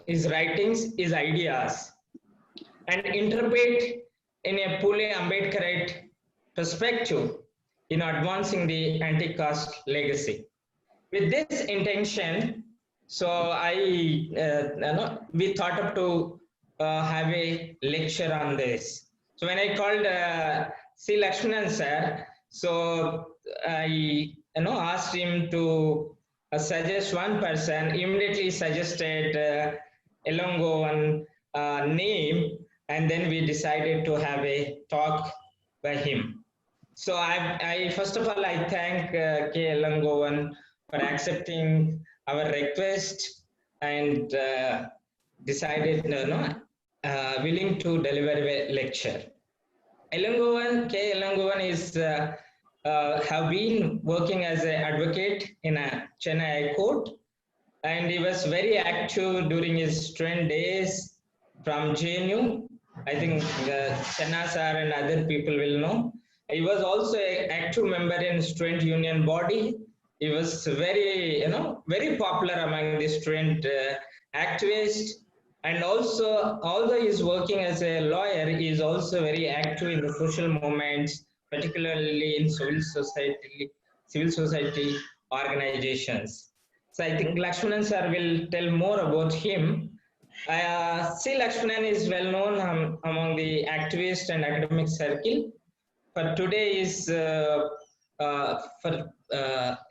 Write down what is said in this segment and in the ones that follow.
his writings, his ideas, and interpret in a Pule Ambedkarite perspective in advancing the anti-caste legacy. With this intention, we thought of to have a lecture on this. So when I called C. Lakshmanan sir, so I asked him to suggest one person. Immediately suggested Elangovan name, and then we decided to have a talk by him. So I first of all I thank K. Elangovan for accepting our request and decided willing to deliver a lecture. Elangovan, K. Elangovan is have been working as an advocate in a Chennai High Court, and he was very active during his student days from JNU. I think Channa sir and other people will know. He was also an active member in student union body. He was very, very popular among the student activists. And also, although he is working as a lawyer, he is also very active in the social movements, particularly in civil society organizations. So I think Lakshmanan sir will tell more about him. C. Lakshmanan is well known among the activist and academic circle. For today is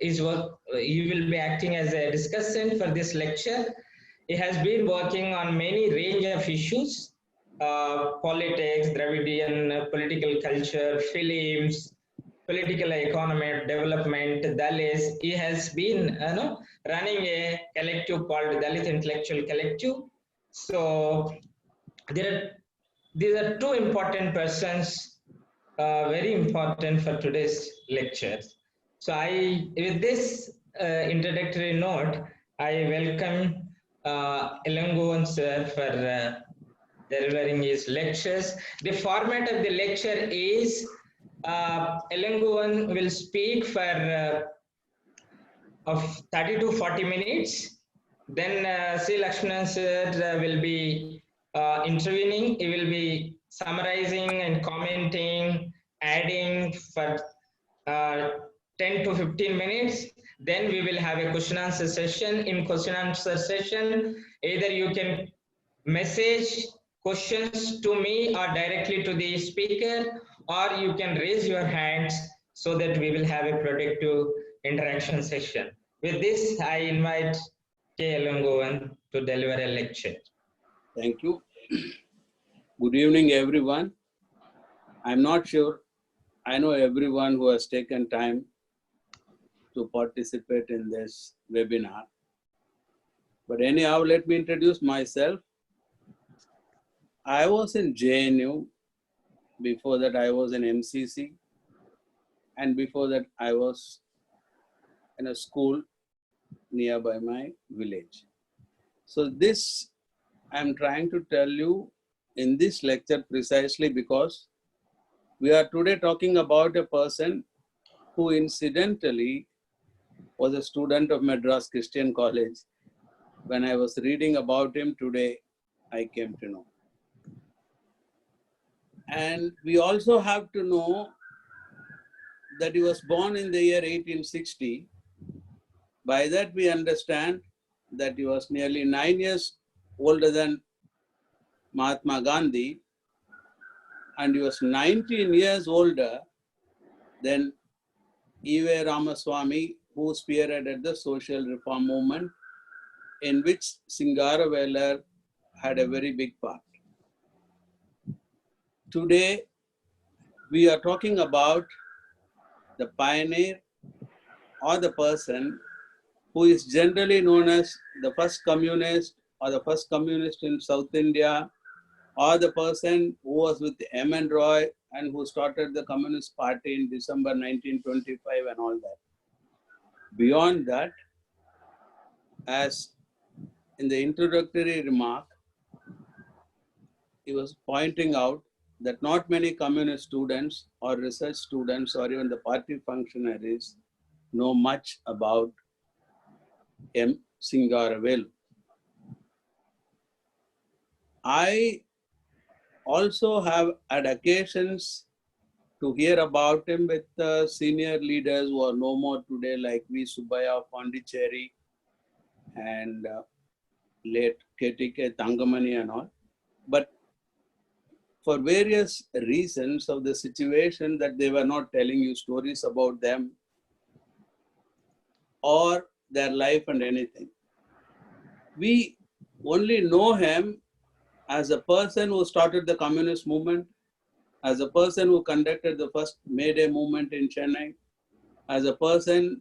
his work. He will be acting as a discussant for this lecture. He has been working on many range of issues: politics, Dravidian political culture, films, political economy, development, Dalits. He has been running a collective called Dalit Intellectual Collective. So these are two important persons, very important for today's lecture. So with this introductory note, I welcome Elangovan sir for delivering his lectures. The format of the lecture is Elangovan will speak for of 30 to 40 minutes. Then C. Lakshmanan sir will be intervening. He will be summarizing and commenting, adding for 10 to 15 minutes. Then we will have a question answer session. In question answer session, either you can message questions to me or directly to the speaker, or you can raise your hands so that we will have a productive interaction session. With this, I invite K. Elangovan to deliver a lecture. Thank you. Good evening, everyone. I'm not sure I know everyone who has taken time to participate in this webinar. But anyhow, let me introduce myself. I was in JNU. Before that, I was in MCC. And before that, I was in a school nearby my village. So this, I'm trying to tell you in this lecture precisely because we are today talking about a person who incidentally was a student of Madras Christian College. When I was reading about him today, I came to know. And we also have to know that he was born in the year 1860. By that we understand that he was nearly 9 years older than Mahatma Gandhi, and he was 19 years older than E.V. Ramaswamy, who spearheaded the social reform movement, in which M.Singaravelu had a very big part. Today, we are talking about the pioneer or the person who is generally known as the first communist or the first communist in South India, or the person who was with M.N. Roy and who started the Communist Party in December 1925 and all that. Beyond that, as in the introductory remark, he was pointing out that not many communist students or research students or even the party functionaries know much about M.Singaravelu. I also have had occasions to hear about him with senior leaders who are no more today, like V. Subbaiah of Pondicherry and late KTK Thangamani and all. But for various reasons of the situation that they were not telling you stories about them or their life and anything. We only know him as a person who started the communist movement, as a person who conducted the first May Day movement in Chennai, as a person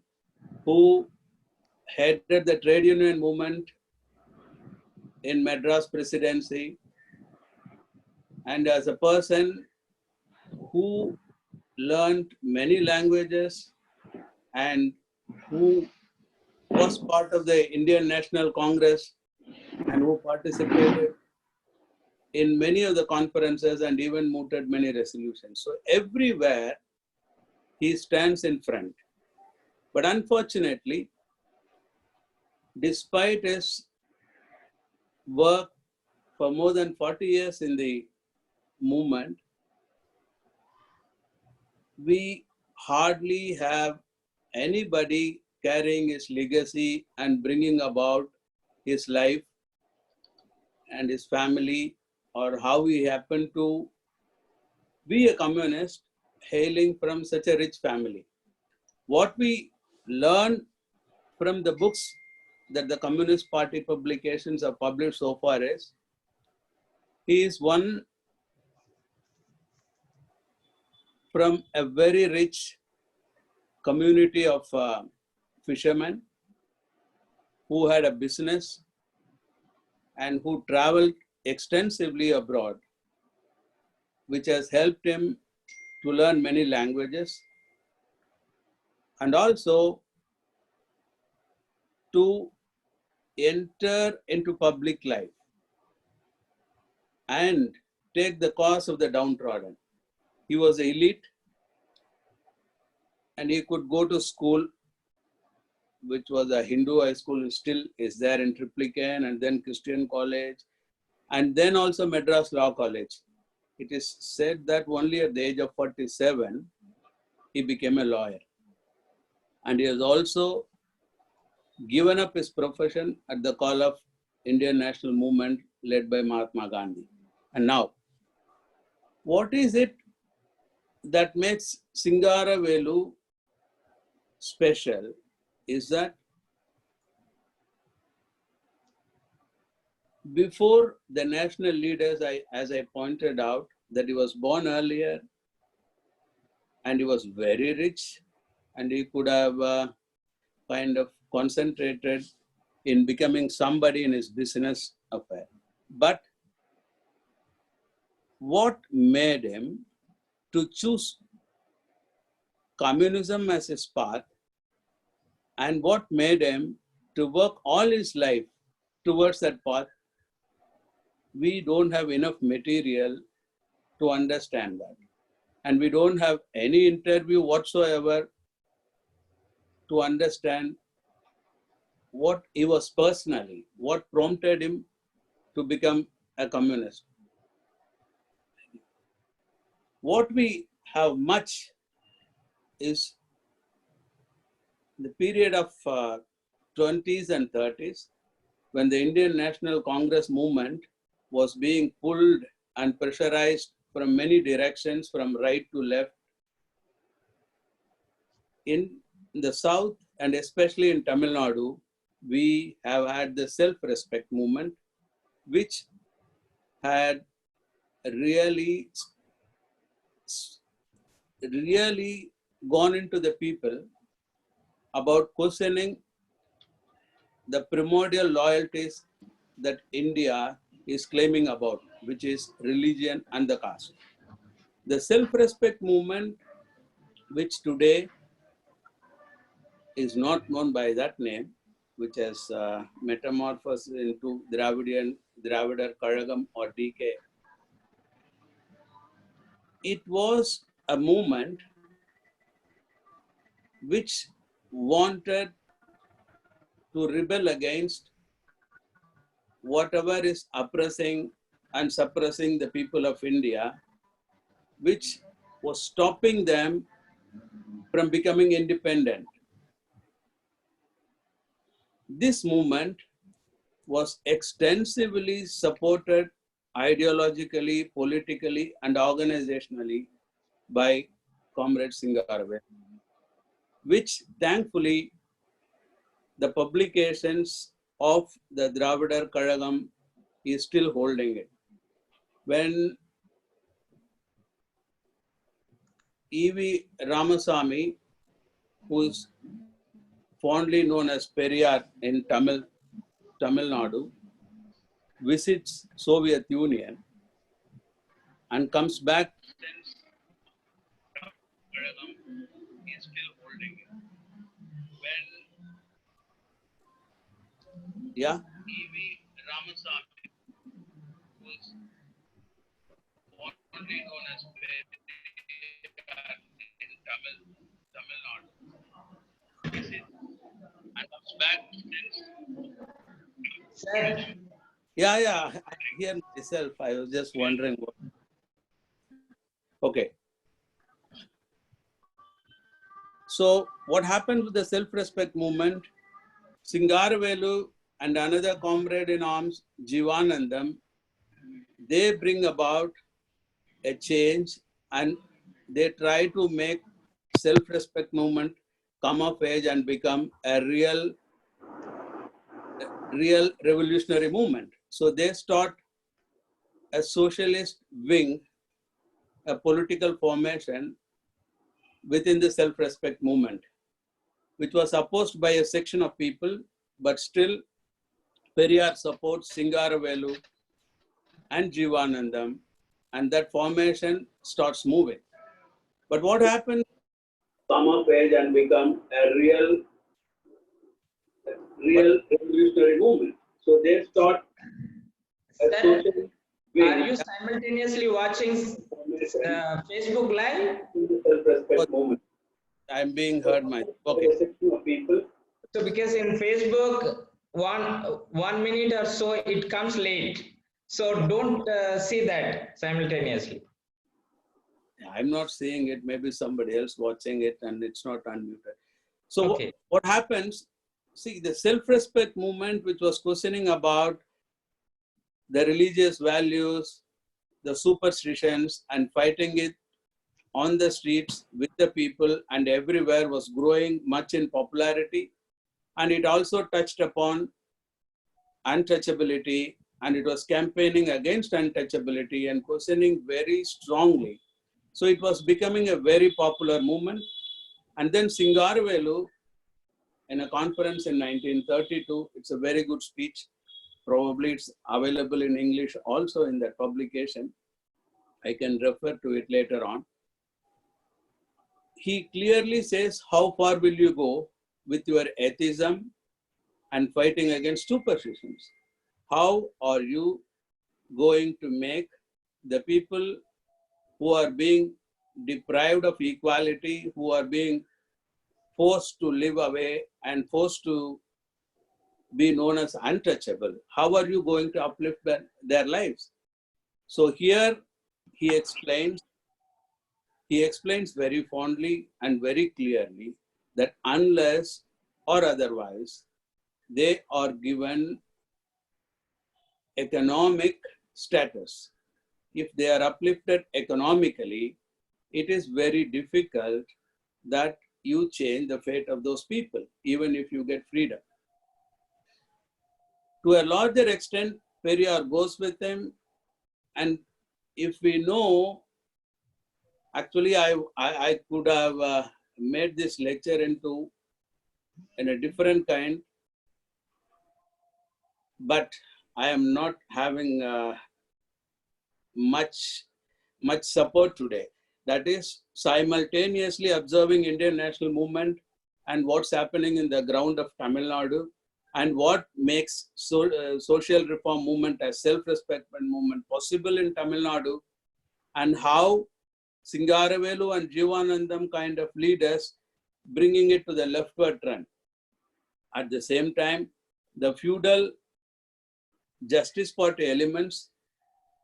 who headed the trade union movement in Madras Presidency, and as a person who learned many languages and who was part of the Indian National Congress and who participated in many of the conferences and even mooted many resolutions. So everywhere he stands in front. But unfortunately, despite his work for more than 40 years in the movement, we hardly have anybody carrying his legacy and bringing about his life and his family, or how he happened to be a communist hailing from such a rich family. What we learn from the books that the Communist Party publications have published so far is, he is one from a very rich community of fishermen who had a business and who traveled extensively abroad, which has helped him to learn many languages and also to enter into public life and take the cause of the downtrodden. He was elite and he could go to school, which was a Hindu high school, still is there in Triplicane, and then Christian college, and then also Madras Law College. It is said that only at the age of 47, he became a lawyer. And he has also given up his profession at the call of Indian national movement led by Mahatma Gandhi. And now, what is it that makes Singaravelu special is that before the national leaders, as I pointed out, that he was born earlier and he was very rich and he could have kind of concentrated in becoming somebody in his business affair. But what made him to choose communism as his path, and what made him to work all his life towards that path, we don't have enough material to understand that. And we don't have any interview whatsoever to understand what he was personally, what prompted him to become a communist. What we have much is the period of 20s and 30s, when the Indian National Congress movement was being pulled and pressurized from many directions, from right to left. In the south and especially in Tamil Nadu, we have had the self-respect movement, which had really gone into the people about questioning the primordial loyalties that India is claiming about, which is religion and the caste. The self-respect movement, which today is not known by that name, which has metamorphosed into Dravidar Kazhagam or DK. It was a movement which wanted to rebel against whatever is oppressing and suppressing the people of India, which was stopping them from becoming independent. This movement was extensively supported ideologically, politically, and organizationally by Comrade Singaravelu, which thankfully the publications of the Dravidar Kazhagam is still holding it. When E.V. Ramasamy, who is fondly known as Periyar in Tamil Nadu, visits Soviet Union and comes back, he is still holding it. When E.V. Ramasamy, who is fondly known as Periyar in Tamil Nadu, visits and comes back. Sir, Yeah, I hear myself. I was just wondering what. Okay. So what happened with the self-respect movement? Singaravelu and another comrade in arms, Jivanandam, they bring about a change and they try to make self-respect movement come of age and become a real revolutionary movement. So they start a socialist wing, a political formation within the self-respect movement, which was opposed by a section of people, but still Periyar supports Singaravelu and Jivanandam, and that formation starts moving. But what happened? Come of age and become a real revolutionary movement. So they start a sir, social wing. are you simultaneously watching Facebook Live? Self-respect movement. I'm being heard, my okay. So because in Facebook, 1 minute or so, it comes late. So don't see that simultaneously. I'm not seeing it. Maybe somebody else watching it and it's not unmuted. So Okay. what happens? See, the self-respect movement, which was questioning about the religious values, the superstitions, and fighting it on the streets with the people and everywhere, was growing much in popularity. And it also touched upon untouchability, and it was campaigning against untouchability and questioning very strongly. So it was becoming a very popular movement. And then Singaravelu, in a conference in 1932, it's a very good speech. Probably it's available in English also in that publication. I can refer to it later on. He clearly says, how far will you go with your atheism and fighting against superstitions? How are you going to make the people who are being deprived of equality, who are being forced to live away and forced to be known as untouchable, how are you going to uplift their lives? So here he explains very fondly and very clearly that unless or otherwise they are given economic status, if they are uplifted economically, it is very difficult that you change the fate of those people, even if you get freedom. To a larger extent, Periyar goes with them. And if we know, actually, I could have made this lecture into in a different kind, but I am not having much support today. That is simultaneously observing Indian national movement and what's happening in the ground of Tamil Nadu, and what makes social reform movement as self-respect movement possible in Tamil Nadu, and how Singaravelu and Jivanandam kind of leaders bringing it to the leftward trend. At the same time, the feudal Justice Party elements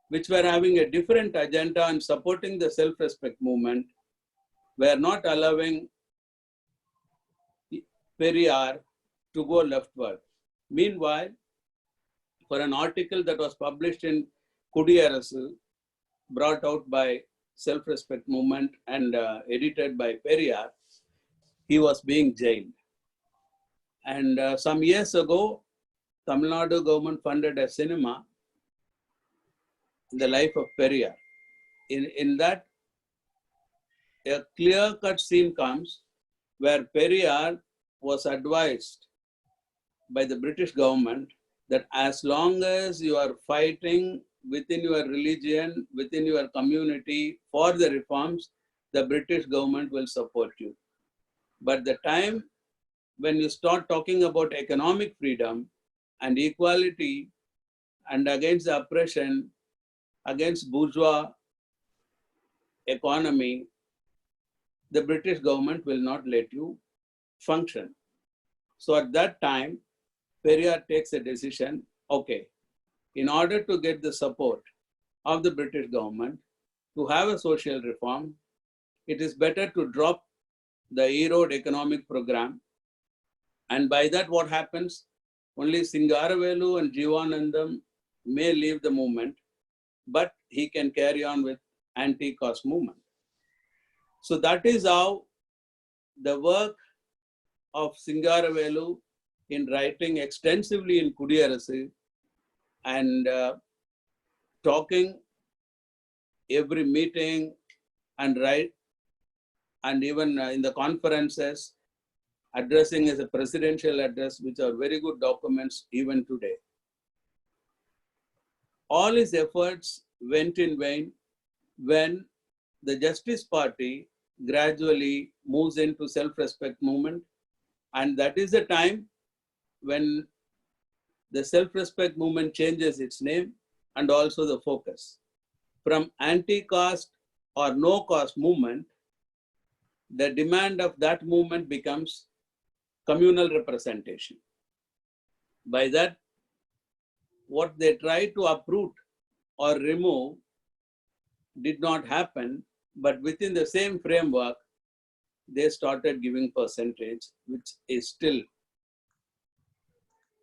which were having a different agenda and supporting the self-respect movement, were not allowing Periyar to go leftward. Meanwhile, for an article that was published in Kudiyarasu, brought out by self-respect movement and edited by Periyar, he was being jailed. And some years ago, Tamil Nadu government funded a cinema in the life of Periyar. In that, a clear-cut scene comes where Periyar was advised by the British government that as long as you are fighting within your religion, within your community for the reforms, the British government will support you. But the time when you start talking about economic freedom and equality and against the oppression, against bourgeois economy, the British government will not let you function. So at that time, Periyar takes a decision, okay, in order to get the support of the British government to have a social reform, it is better to drop the E-Road economic program. And by that, what happens? Only Singaravelu and Jivanandam may leave the movement, but he can carry on with anti-caste movement. So that is how the work of Singaravelu in writing extensively in Kudiyarasu and talking every meeting and write, and even in the conferences, addressing as a presidential address, which are very good documents even today. All his efforts went in vain when the Justice Party gradually moves into self-respect movement. And that is the time when the self-respect movement changes its name and also the focus. From anti-caste or no-caste movement, the demand of that movement becomes communal representation. By that, what they tried to uproot or remove did not happen, but within the same framework, they started giving percentage, which is still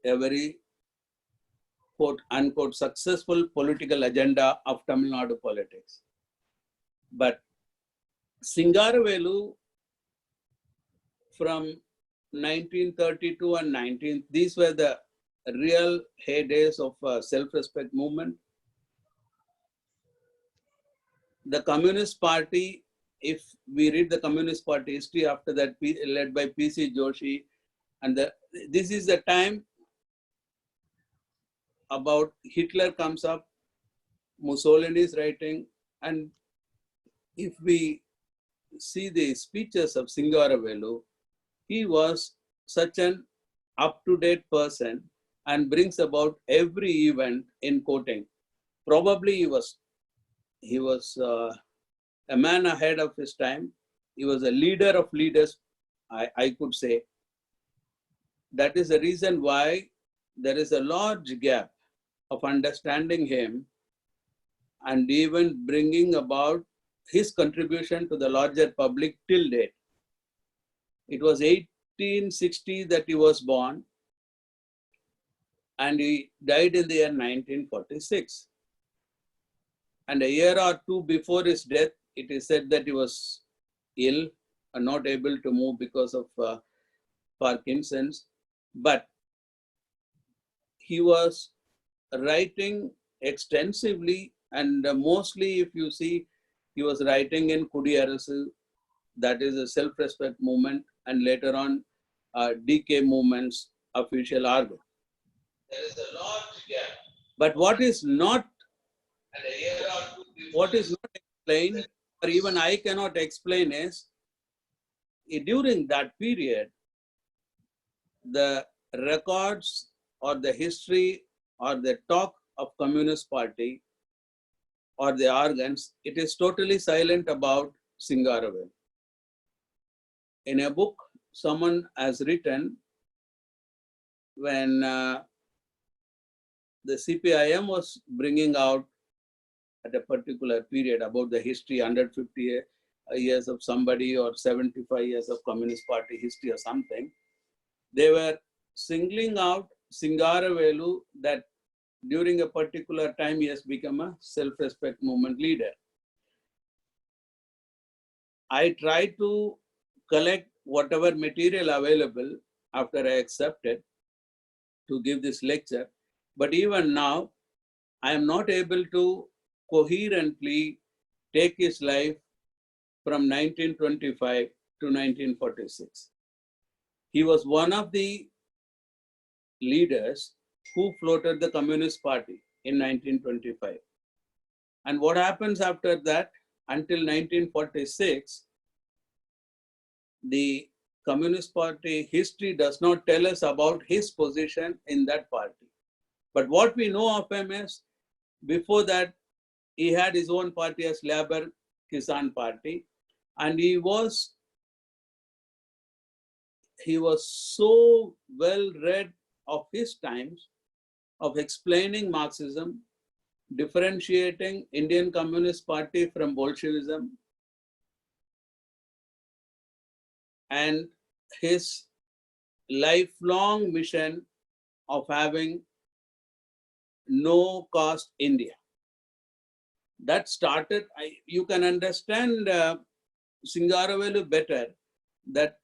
a very quote unquote successful political agenda of Tamil Nadu politics. But Singaravelu from 1932 and these were the real heydays of self-respect movement. The Communist Party, if we read the Communist Party history after that, led by P.C. Joshi, and this is the time about Hitler comes up, Mussolini's writing, and if we see the speeches of Singaravelu, he was such an up-to-date person and brings about every event in quoting. Probably he was a man ahead of his time. He was a leader of leaders, I could say. That is the reason why there is a large gap of understanding him and even bringing about his contribution to the larger public till date. It was 1860 that he was born and he died in the year 1946. And a year or two before his death, it is said that he was ill and not able to move because of Parkinson's. But he was writing extensively, and mostly if you see, he was writing in Kudiyarasu, that is a self-respect movement, and later on DK movement's official organ. There is a large gap. But what is not explained, or even I cannot explain, is during that period, the records or the history or the talk of Communist Party or the organs, it is totally silent about Singaravelu. In a book, someone has written, when the CPIM was bringing out at a particular period about the history, 150 years of somebody or 75 years of Communist Party history or something. They were singling out Singaravelu that during a particular time he has become a self-respect movement leader. I tried to collect whatever material available after I accepted to give this lecture. But even now, I am not able to coherently take his life from 1925 to 1946. He was one of the leaders who floated the Communist Party in 1925. And what happens after that? Until 1946, the Communist Party history does not tell us about his position in that party. But what we know of him is, before that, he had his own party as Labour Kisan Party, and he was so well read of his times of explaining Marxism, differentiating Indian Communist Party from Bolshevism, and his lifelong mission of having no caste India. That started, you can understand Singaravelu better, that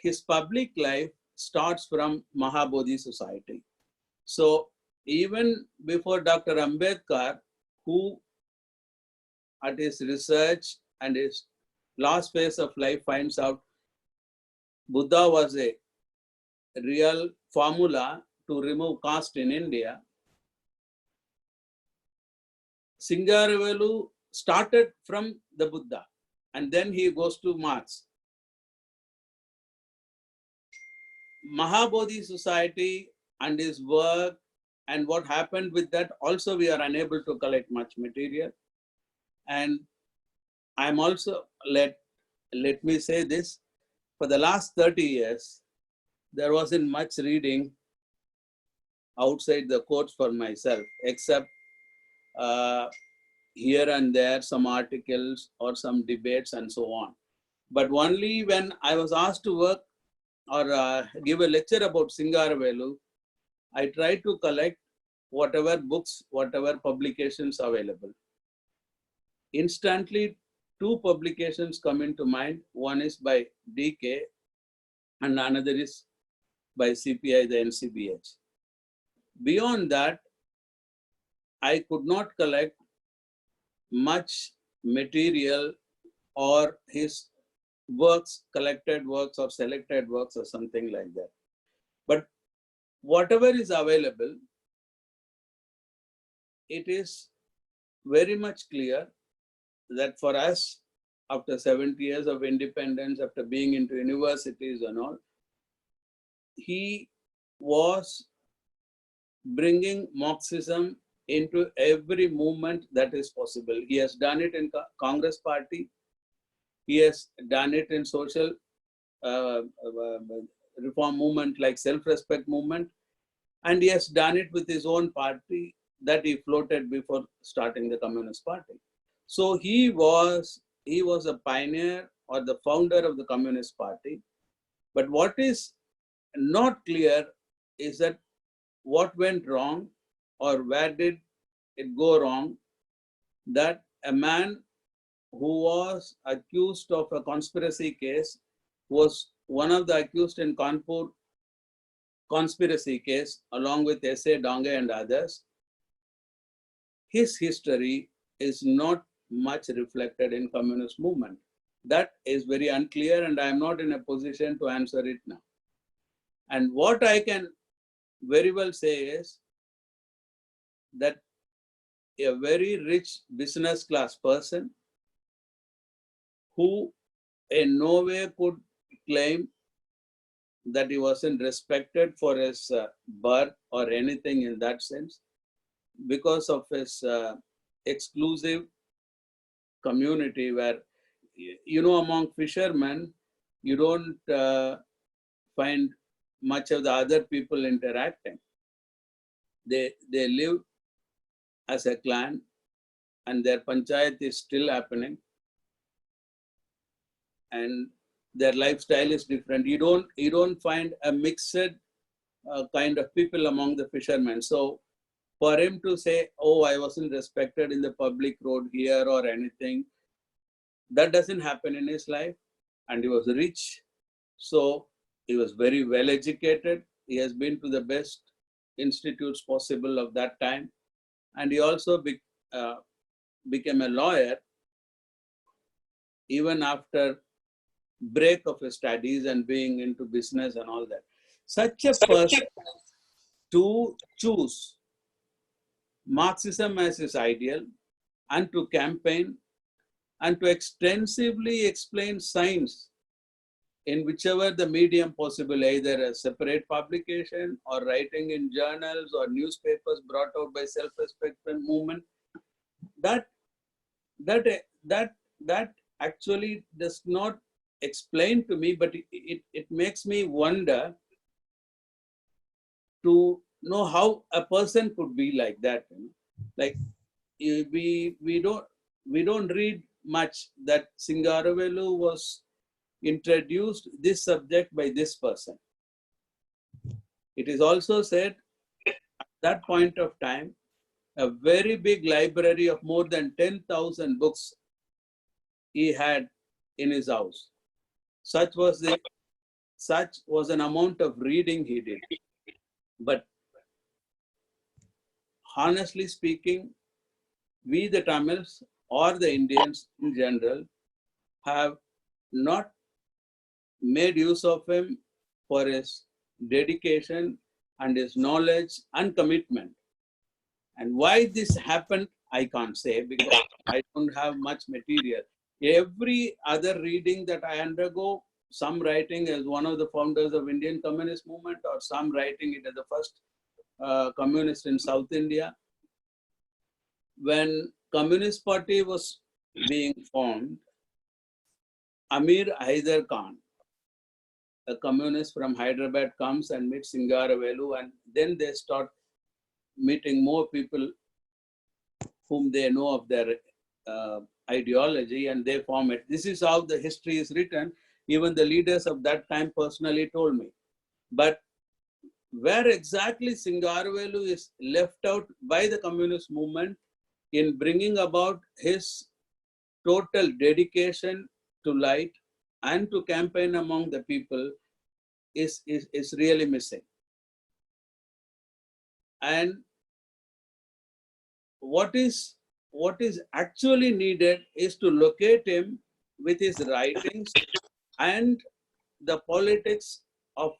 his public life starts from Mahabodhi society. So even before Dr. Ambedkar, who at his research and his last phase of life finds out Buddha was a real formula to remove caste in India, Singaravelu started from the Buddha and then he goes to Marx. Mahabodhi society and his work and what happened with that, also we are unable to collect much material. And I'm also, let me say this, for the last 30 years, there wasn't much reading outside the courts for myself, except here and there some articles or some debates and so on. But only when I was asked to work or give a lecture about Singaravelu, I tried to collect whatever books, whatever publications available. Instantly, two publications come into mind. One is by DK and another is by CPI, the NCBH. Beyond that, I could not collect much material or his works, collected works or selected works or something like that. But whatever is available, it is very much clear that for us, after 70 years of independence, after being into universities and all, he was bringing Marxism into every movement that is possible. He has done it in Congress Party. He has done it in social reform movement like self-respect movement. And he has done it with his own party that he floated before starting the Communist Party. So he was a pioneer or the founder of the Communist Party. But what is not clear is that what went wrong or where did it go wrong, that a man who was accused of a conspiracy case, was one of the accused in Kanpur conspiracy case along with S.A. Dange and others, his history is not much reflected in communist movement. That is very unclear and I am not in a position to answer it now. And what I can very well say is that a very rich business class person who in no way could claim that he wasn't respected for his birth or anything in that sense, because of his exclusive community where, you know, among fishermen, you don't find much of the other people interacting. They live as a clan and their panchayat is still happening, and their lifestyle is different. You don't find a mixed kind of people among the fishermen. So for him to say, oh, I wasn't respected in the public road here or anything, that doesn't happen in his life. And he was rich, so he was very well educated. He has been to the best institutes possible of that time, and he also became a lawyer even after break of his studies and being into business and all that. Such a person to choose Marxism as his ideal and to campaign and to extensively explain science in whichever the medium possible, either a separate publication or writing in journals or newspapers brought out by self-respect movement, that actually does not explain to me, but it makes me wonder to know how a person could be like that. Like we don't read much that Singaravelu was introduced this subject by this person. It is also said at that point of time, a very big library of more than 10,000 books he had in his house. Such was an amount of reading he did. But honestly speaking, we the Tamils or the Indians in general have not made use of him for his dedication and his knowledge and commitment. And why this happened, I can't say, because I don't have much material. Every other reading that I undergo, some writing as one of the founders of Indian Communist Movement, or some writing it as the first communist in South India. When Communist Party was being formed, Amir Haider Khan, a communist from Hyderabad, comes and meets Singaravelu, and then they start meeting more people whom they know of their ideology, and they form it. This is how the history is written. Even the leaders of that time personally told me. But where exactly Singaravelu is left out by the communist movement in bringing about his total dedication to light and to campaign among the people is really missing. And what is actually needed is to locate him with his writings and the politics of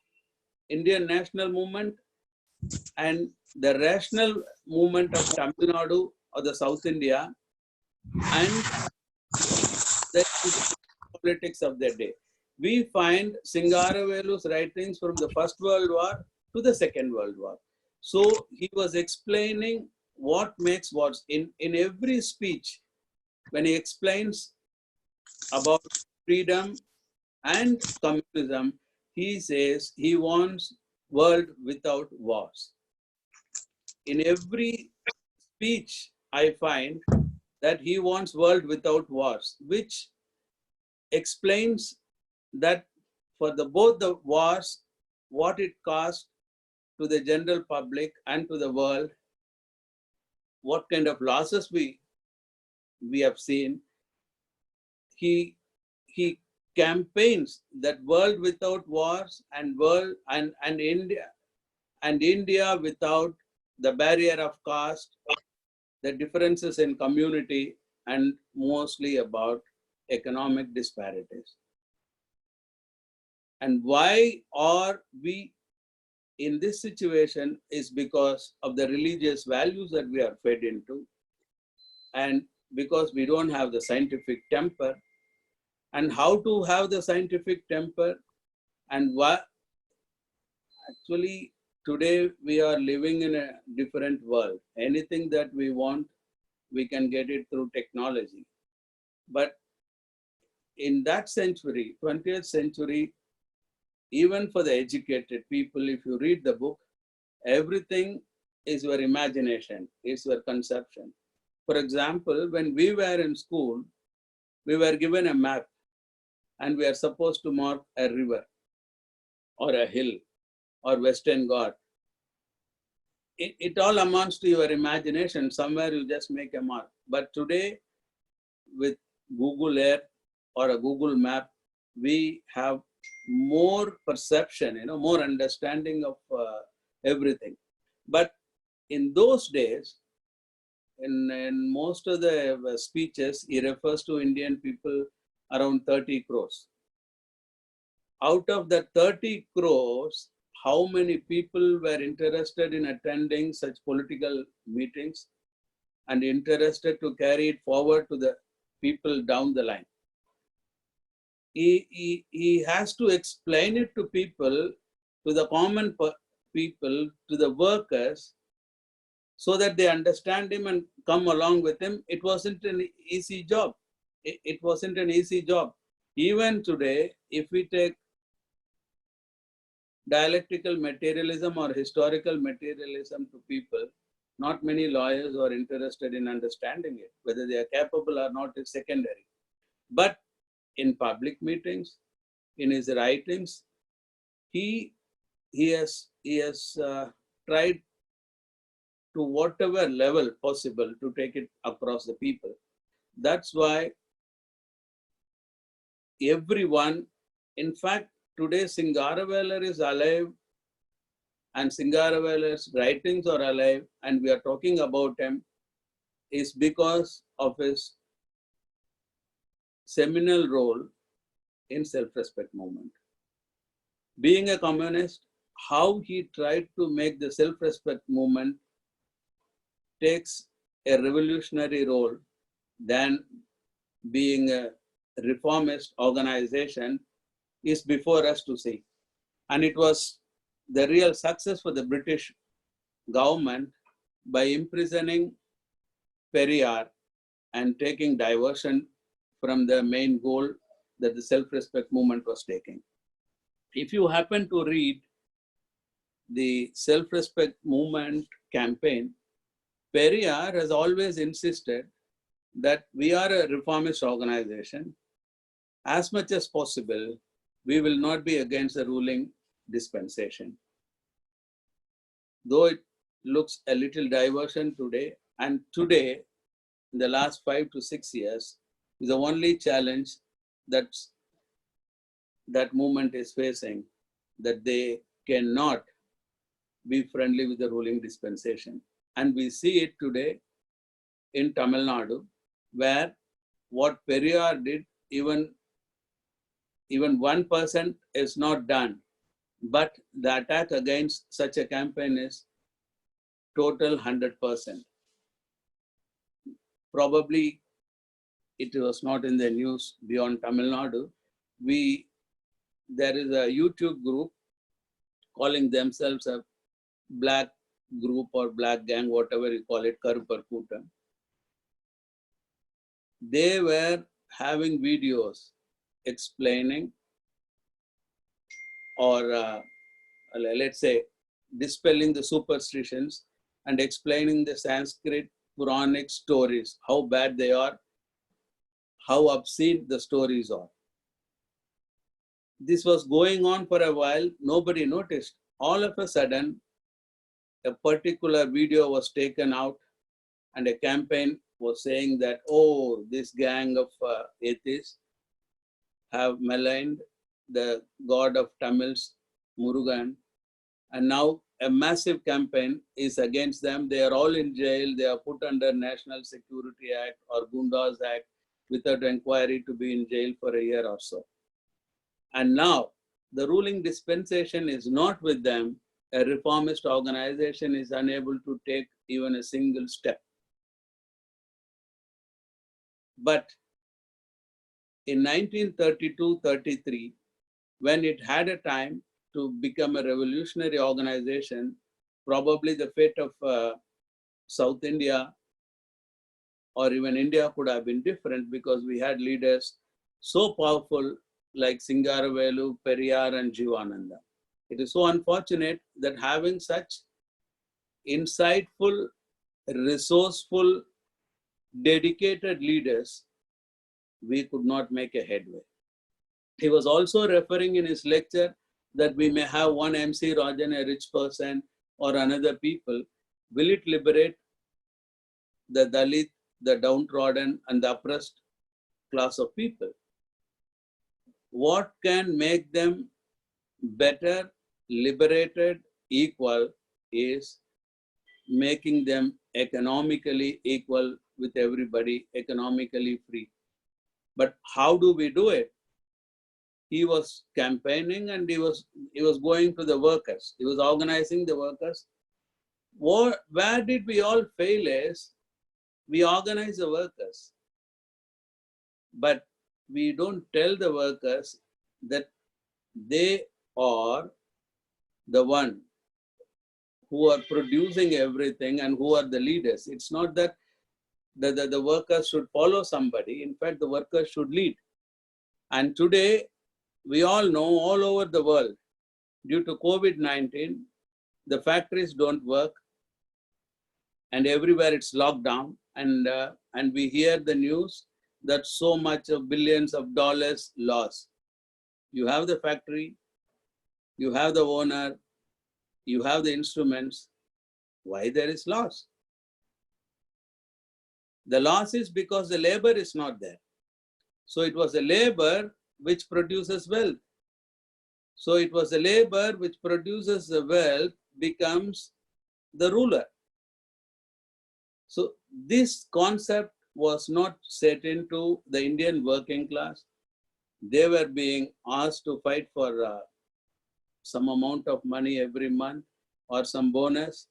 Indian national movement and the rational movement of Tamil Nadu or the South India and the politics of their day. We find Singaravelu's writings from the First World War to the Second World War. So he was explaining what makes wars. In every speech, when he explains about freedom and communism, he says he wants world without wars. In every speech, I find that he wants world without wars, which explains that for both the wars, what it cost to the general public and to the world, what kind of losses we have seen. He campaigns that world without wars and India without the barrier of caste, the differences in community, and mostly about economic disparities. And why are we in this situation is because of the religious values that we are fed into, and because we don't have the scientific temper. And how to have the scientific temper, and what actually today we are living in a different world. Anything that we want, we can get it through technology. But in that century, 20th century, even for the educated people, if you read the book, everything is your imagination, is your conception. For example, when we were in school, we were given a map and we are supposed to mark a river or a hill or Western Ghat. It all amounts to your imagination. Somewhere you just make a mark. But today, with Google Earth or a Google map, we have more perception, more understanding of everything. But in those days, in most of the speeches, he refers to Indian people around 30 crores. Out of the 30 crores, how many people were interested in attending such political meetings and interested to carry it forward to the people down the line? He has to explain it to people, to the common people, to the workers, so that they understand him and come along with him. It wasn't an easy job. It wasn't an easy job. Even today, if we take dialectical materialism or historical materialism to people, not many lawyers are interested in understanding it. Whether they are capable or not is secondary. But in public meetings, in his writings, he has tried to whatever level possible to take it across the people. That's why everyone, in fact, today Singaravelu is alive and Singaravelu's writings are alive and we are talking about him is because of his seminal role in self-respect movement. Being a communist, how he tried to make the self-respect movement takes a revolutionary role than being a reformist organization is before us to see. And it was the real success for the British government by imprisoning Periyar and taking diversion from the main goal that the self-respect movement was taking. If you happen to read the self-respect movement campaign, Periyar has always insisted that we are a reformist organization. As much as possible, we will not be against the ruling dispensation. Though it looks a little diversion today, and today, in the last 5 to 6 years, is the only challenge that movement is facing, that they cannot be friendly with the ruling dispensation. And we see it today in Tamil Nadu, where what Periyar did, even 1% is not done. But the attack against such a campaign is total 100%. Probably it was not in the news beyond Tamil Nadu. There is a YouTube group calling themselves a black group or black gang, whatever you call it, Karupar Kootam. They were having videos explaining or let's say dispelling the superstitions and explaining the Sanskrit Puranic stories, how bad they are, how obscene the stories are. This was going on for a while, nobody noticed. All of a sudden, a particular video was taken out and a campaign was saying that, oh, this gang of atheists have maligned the god of Tamils, Murugan, and now a massive campaign is against them. They are all in jail. They are put under National Security Act or Gundas Act without inquiry to be in jail for a year or so. And now the ruling dispensation is not with them. A reformist organization is unable to take even a single step. But in 1932-33, when it had a time to become a revolutionary organization, probably the fate of South India or even India could have been different, because we had leaders so powerful like Singaravelu, Periyar and Jivananda. It is so unfortunate that having such insightful, resourceful dedicated leaders, we could not make a headway. He was also referring in his lecture that we may have one MC Rajan, a rich person, or another people. Will it liberate the Dalit, the downtrodden, and the oppressed class of people? What can make them better, liberated, equal is making them economically equal with everybody, economically free. But how do we do it? He was campaigning and he was going to the workers. He was organizing the workers. Where did we all fail is, we organize the workers, but we don't tell the workers that they are the one who are producing everything and who are the leaders. It's not that the workers should follow somebody. In fact, the workers should lead. And today, we all know all over the world, due to COVID-19, the factories don't work and everywhere it's locked down. And we hear the news that so much of billions of dollars lost. You have the factory, you have the owner, you have the instruments. Why there is loss? The loss is because the labor is not there. So it was the labor which produces wealth. So it was the labor which produces the wealth becomes the ruler. So this concept was not set into the Indian working class. They were being asked to fight for some amount of money every month or some bonus.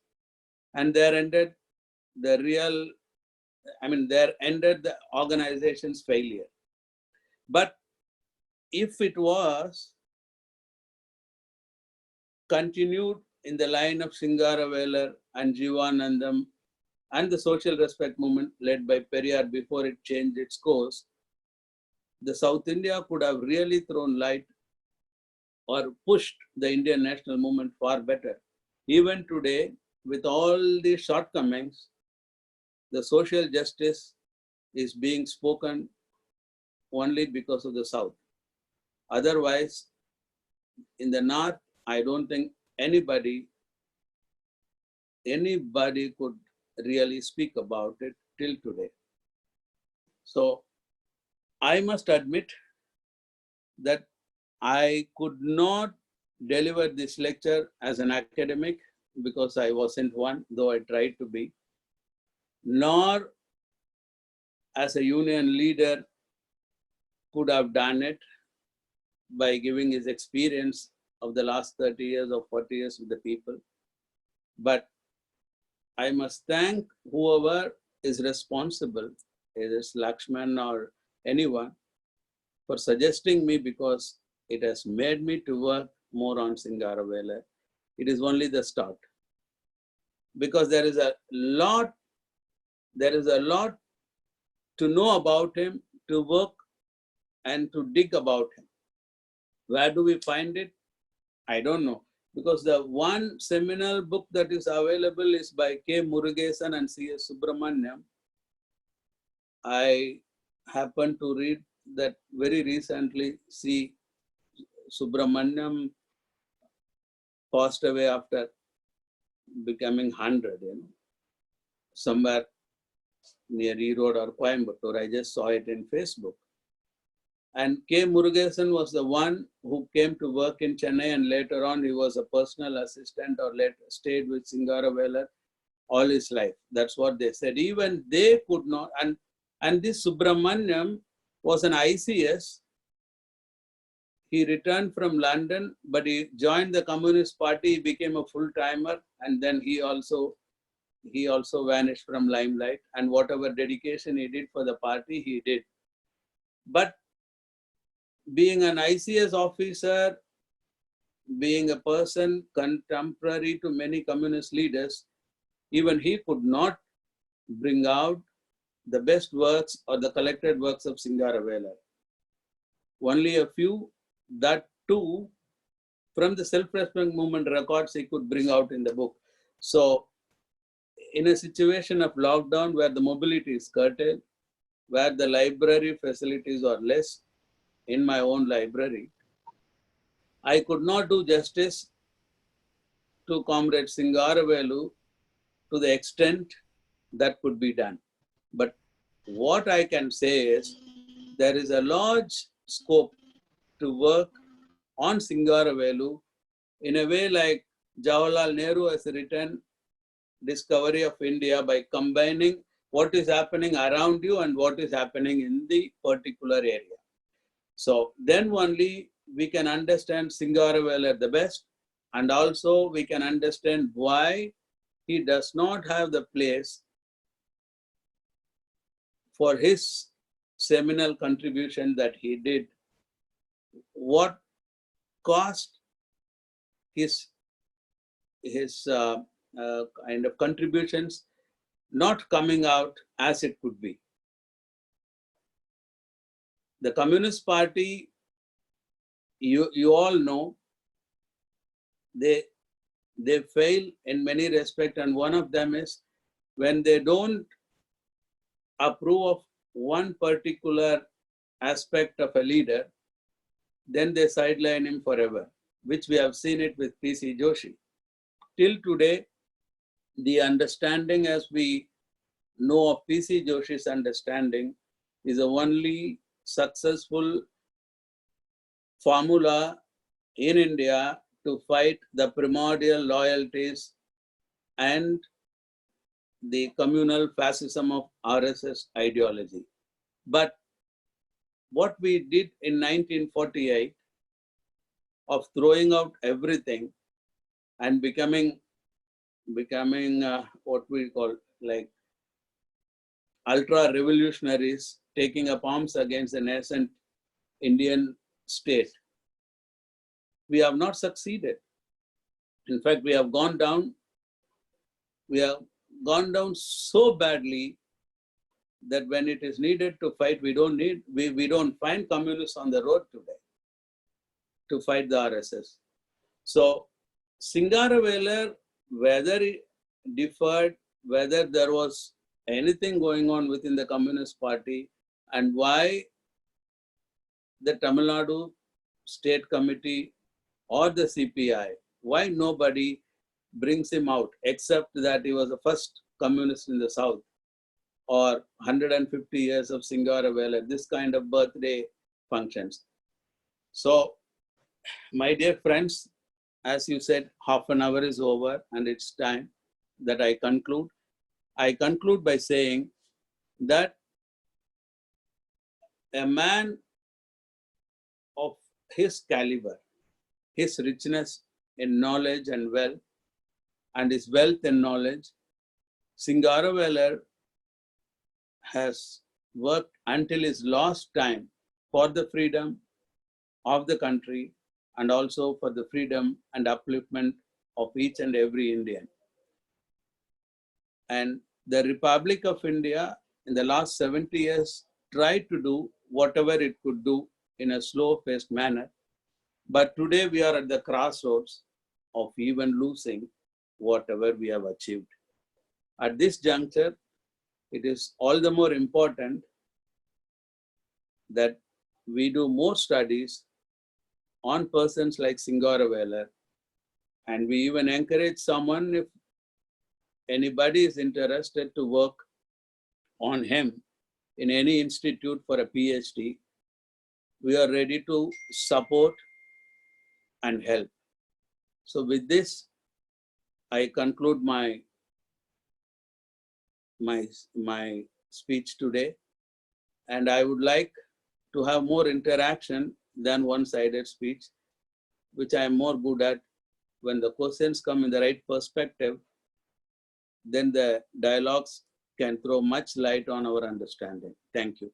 And there ended the organization's failure. But if it was continued in the line of Singaravelu and Jivanandam and the social respect movement led by Periyar before it changed its course, the South India could have really thrown light or pushed the Indian national movement far better. Even today, with all the shortcomings, the social justice is being spoken only because of the South. Otherwise, in the North, I don't think anybody could really speak about it till today. So I must admit that I could not deliver this lecture as an academic because I wasn't one, though I tried to be, nor as a union leader could have done it by giving his experience of the last 30 years or 40 years with the people. But I must thank whoever is responsible, either it's Lakshman or anyone, for suggesting me, because it has made me to work more on Singaravelu. It is only the start. Because there is a lot to know about him, to work and to dig about him. Where do we find it? I don't know. Because the one seminal book that is available is by K. Murugesan and C.S. Subramaniam. I happened to read that very recently. C. Subramaniam passed away after becoming 100, somewhere near Erode or Coimbatore. I just saw it in Facebook. And K. Murugesan was the one who came to work in Chennai, and later on he was a personal assistant or later stayed with Singaravelu all his life. That's what they said. Even they could not, and this Subramaniam was an ICS. He returned from London, but he joined the Communist Party, he became a full-timer, and then he also vanished from limelight, and whatever dedication he did for the party, he did. But being an ICS officer, being a person contemporary to many communist leaders, even he could not bring out the best works or the collected works of Singaravelu. Only a few, that too, from the self-respect movement records he could bring out in the book. So in a situation of lockdown where the mobility is curtailed, where the library facilities are less in my own library, I could not do justice to Comrade Singaravelu to the extent that could be done. But what I can say is there is a large scope to work on Singaravelu in a way like Jawaharlal Nehru has written Discovery of India, by combining what is happening around you and what is happening in the particular area. So then only we can understand Singaravelu at the best, and also we can understand why he does not have the place for his seminal contribution that he did, what caused his kind of contributions not coming out as it could be. The Communist Party, you all know, they fail in many respects, and one of them is when they don't approve of one particular aspect of a leader, then they sideline him forever, which we have seen it with P.C. Joshi. Till today, the understanding as we know of P.C. Joshi's understanding is the only successful formula in India to fight the primordial loyalties and the communal fascism of RSS ideology. But what we did in 1948 of throwing out everything and becoming what we call like ultra revolutionaries, taking up arms against the nascent Indian state, we have not succeeded. In fact, we have gone down so badly that when it is needed to fight, we don't find communists on the road today to fight the RSS. So Singaravelu, whether it differed, whether there was anything going on within the Communist Party, and why the Tamil Nadu State Committee or the CPI, why nobody brings him out, except that he was the first communist in the South, or 150 years of Singaravelu, this kind of birthday functions. So, my dear friends, as you said, half an hour is over and it's time that I conclude. I conclude by saying that a man of his caliber, his richness in knowledge and wealth, and his wealth and knowledge, Singaravelu has worked until his last time for the freedom of the country and also for the freedom and upliftment of each and every Indian. And the Republic of India in the last 70 years tried to do whatever it could do in a slow-paced manner. But today we are at the crossroads of even losing whatever we have achieved. At this juncture, it is all the more important that we do more studies on persons like Singaravelu, and we even encourage someone, if anybody is interested, to work on him in any institute for a PhD. We are ready to support and help. So with this, I conclude my speech today, and I would like to have more interaction than one-sided speech, which I am more good at. When the questions come in the right perspective, then the dialogues can throw much light on our understanding. Thank you.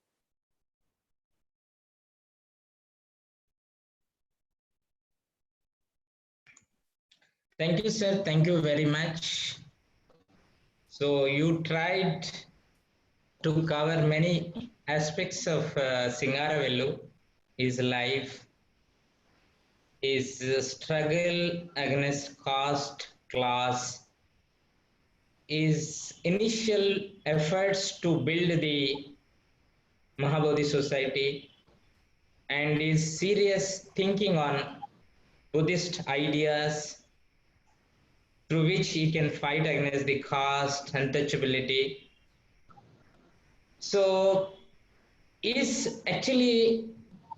Thank you, sir. Thank you very much. So you tried to cover many aspects of Singaravelu, his life, his struggle against caste, class, his initial efforts to build the Mahabodhi society and his serious thinking on Buddhist ideas through which he can fight against the caste, untouchability. So is actually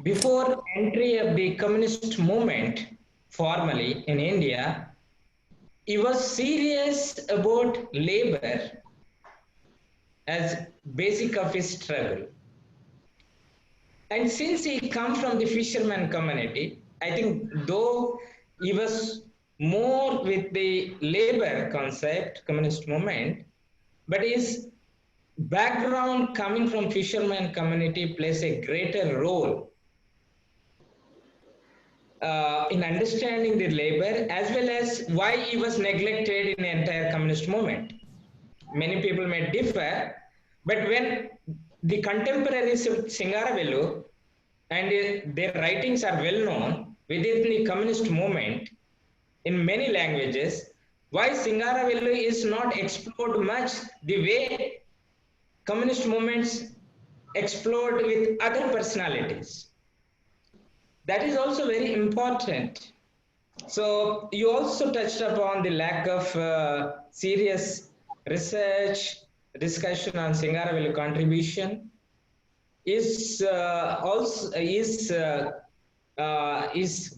before entry of the communist movement formally in India, he was serious about labor as basic of his struggle. And since he comes from the fisherman community, I think though he was more with the labor concept, communist movement, but his background coming from fisherman community plays a greater role in understanding the labor as well as why he was neglected in the entire communist movement. Many people may differ, but when the contemporaries of Singaravelu and their writings are well known within the communist movement in many languages, why Singaravelu is not explored much the way communist movements explored with other personalities. That is also very important. So you also touched upon the lack of serious research, discussion on Singaravelu contribution is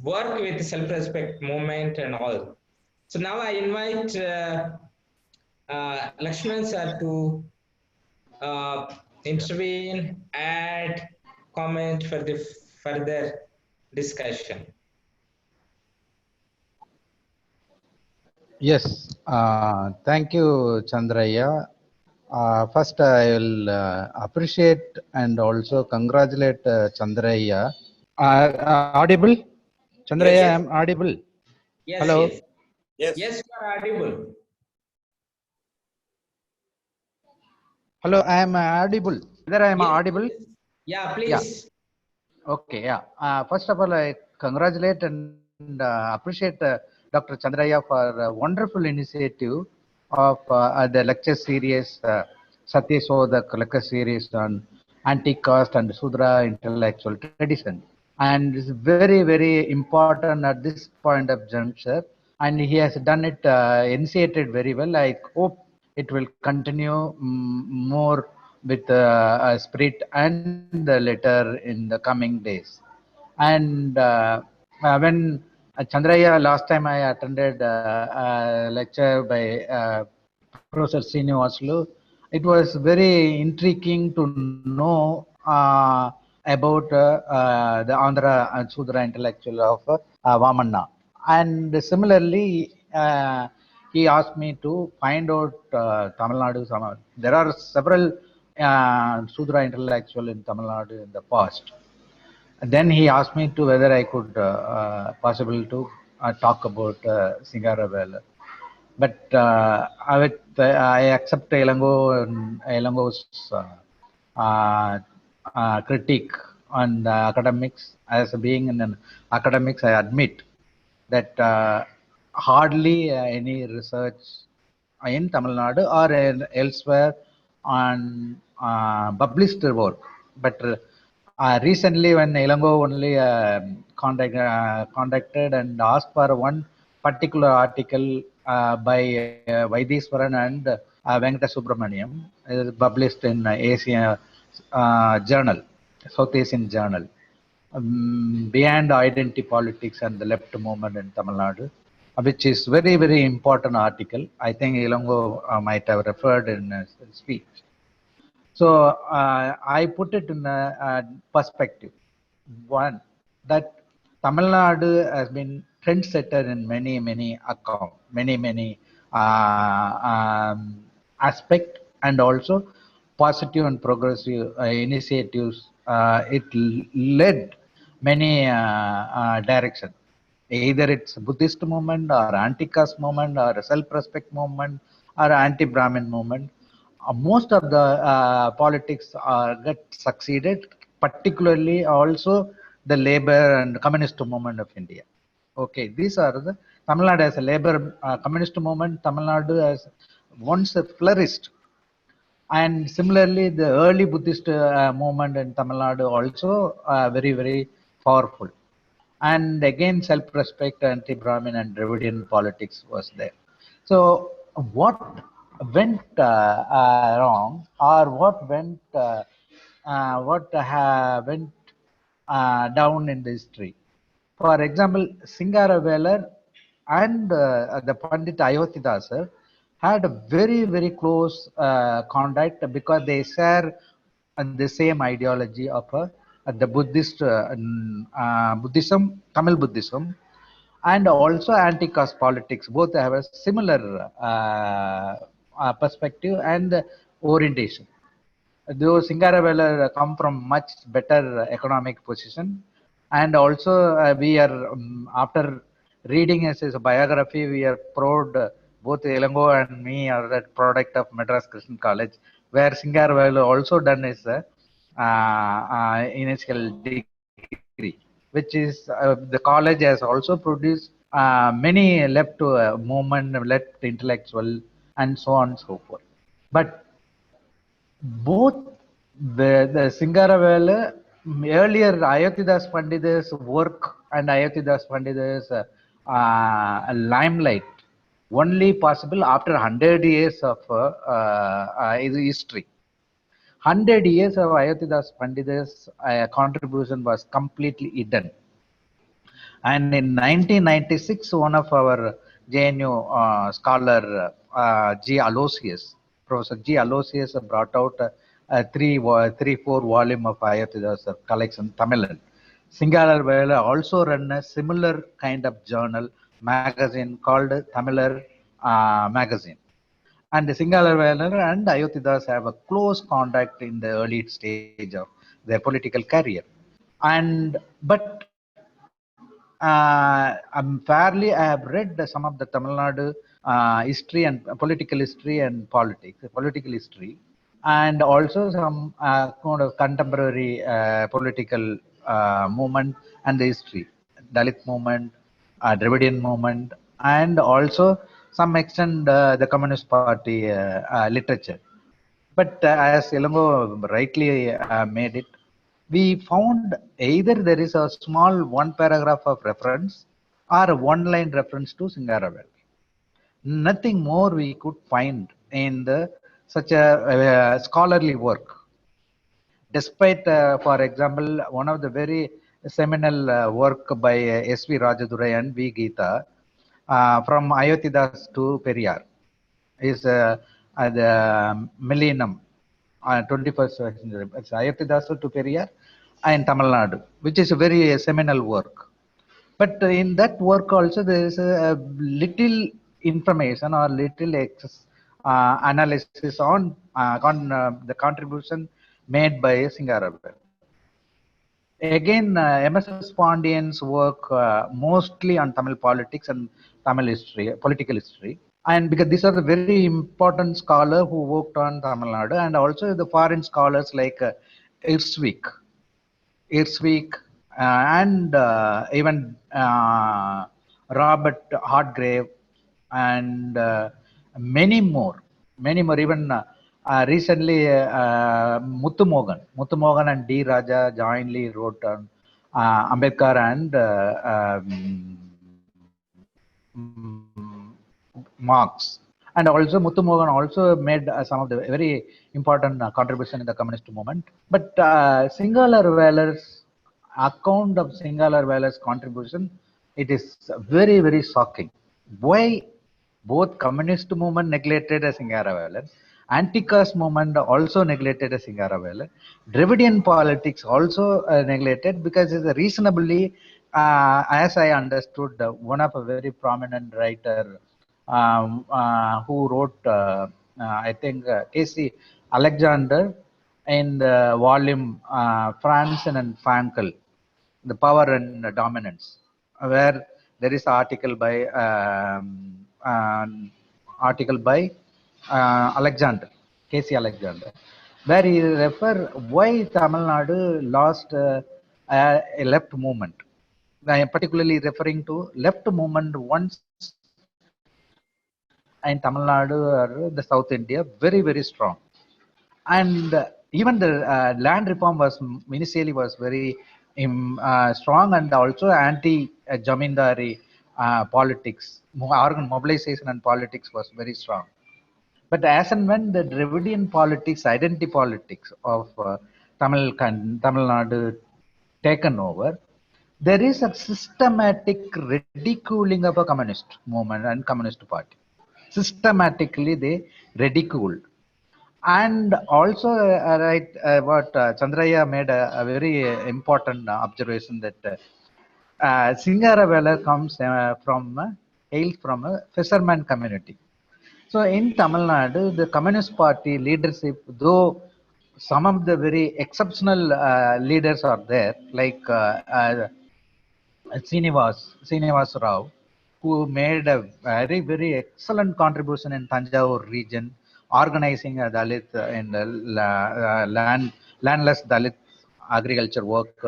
work with self-respect movement and all. So now I invite Lakshman sir to intervene, add, comment for the further discussion. Yes, thank you, Chandraiah. First, I will appreciate and also congratulate Chandraiah. Audible? Chandraiah, Yes, I yes. am audible. Yes, Hello. yes. Yes. Yes, you are audible. Hello, I am audible. Whether I am Yes, audible? yes. Yeah, Yeah. please. Okay, yeah. First of all, I congratulate and appreciate Dr. Chandraiah for a wonderful initiative of the lecture series, Satya Sodak lecture series on anti-caste and Sudra intellectual tradition. And it's very, very important at this point of juncture. And he has done it, initiated very well. I hope it will continue more with spirit and the letter in the coming days. And when Chandraiah, last time I attended a lecture by Professor Srinivasulu, it was very intriguing to know about the Andhra and Sudra intellectual of Vamanna. And similarly, he asked me to find out Tamil Nadu. There are several Sudra intellectual in Tamil Nadu in the past. Then he asked me to whether I could possible to talk about Singaravelu. But I accept Elango's critique on the academics. As being in an academics, I admit that hardly any research in Tamil Nadu or elsewhere on published work. But recently, when Elango only contacted and asked for one particular article by Vaidiswaran and Venkata Subramaniam, published in Asia Journal, South Asian Journal, beyond identity politics and the left movement in Tamil Nadu, which is very, very important article. I think Elango might have referred in his speech. So I put it in a perspective. One, that Tamil Nadu has been trendsetter in many account, many aspect, and also positive and progressive initiatives. It led many direction. Either it's Buddhist movement or anti-caste movement or self-respect movement or anti-Brahmin movement. Most of the politics get succeeded, particularly also the labor and communist movement of India. Okay, these are the Tamil Nadu as a labor communist movement. Tamil Nadu as once flourished. And similarly, the early Buddhist movement in Tamil Nadu also very, very powerful. And again, self-respect, anti-Brahmin and Dravidian politics was there. So what went wrong, or went down in the history? For example, Singaravelu and the Pandit Ayodhidasa had a very, very close contact because they share the same ideology of the Buddhism, Tamil Buddhism, and also anti-caste politics. Both have a similar perspective and orientation. Though Singaravelu come from much better economic position, and also we are after reading his biography, we are proud. Both Elangovan and me are a product of Madras Christian College, where Singaravelu also done his initial degree, which is the college has also produced many left movement, left intellectual, and so on and so forth. But both the Singaravelu, earlier Ayodhyadas Pandita's work and Ayodhyadas Pandita's limelight only possible after 100 years of history. 100 years of Ayodhyadas Pandita's contribution was completely hidden. And in 1996, one of our JNU scholar, Professor G. Aloysius brought out a 4 volume of Ayathidas collection, Tamil. Singaravelu also run a similar kind of journal, magazine called Tamilar magazine. And Singaravelu and Ayodhyadas have a close contact in the early stage of their political career. But I have read some of the Tamil Nadu history and political history and political history, and also some kind of contemporary political movement and the history, Dalit movement, Dravidian movement, and also some extent the Communist Party literature. But as Elango rightly made it, we found either there is a small one paragraph of reference or a one line reference to Singaravelu. Nothing more we could find in the such a scholarly work. Despite, for example, one of the very seminal work by S.V. Rajadurai and V. Geeta, from Ayodhyadas to Periyar, is the millennium, 21st century. It's Ayodhyadas to Periyar in Tamil Nadu, which is a very seminal work. But in that work also there is a little information or little analysis on the contribution made by Singaravelu. Again, M.S. Pandian's work mostly on Tamil politics and Tamil history, political history. And because these are the very important scholars who worked on Tamil Nadu, and also the foreign scholars like Irsvik, and even Robert Hartgrave, and many more. Even recently, Muthu Mogan and D. Raja jointly wrote on Ambedkar and Marx. And also Muthu Mogan also made some of the very important contribution in the communist movement. But Singaravela's account of Singaravela's contribution, it is very, very shocking. Why both communist movement neglected Singaravelu, anti-caste movement also neglected Singaravelu, Dravidian politics also neglected, because it's reasonably, as I understood, one of a very prominent writer who wrote, I think, Casey Alexander in the volume Franzen and Frankel, The Power and Dominance, where there is article by Alexander, Casey Alexander, where he refer why Tamil Nadu lost a left movement. I am particularly referring to left movement once in Tamil Nadu or the South India, very, very strong. And even the land reform was initially was very strong, and also anti jamindari politics, organ mobilization and politics was very strong. But as and when the Dravidian politics, identity politics of Tamil Nadu taken over, there is a systematic ridiculing of a communist movement and communist party. Systematically, they ridiculed. And also, what Chandraiah made a very important observation that Singaravelu comes hails from a fisherman community. So in Tamil Nadu, the Communist Party leadership, though some of the very exceptional leaders are there, like Srinivas Rao, who made a very, very excellent contribution in Tanjavur region, organizing a Dalit and landless Dalit agriculture work,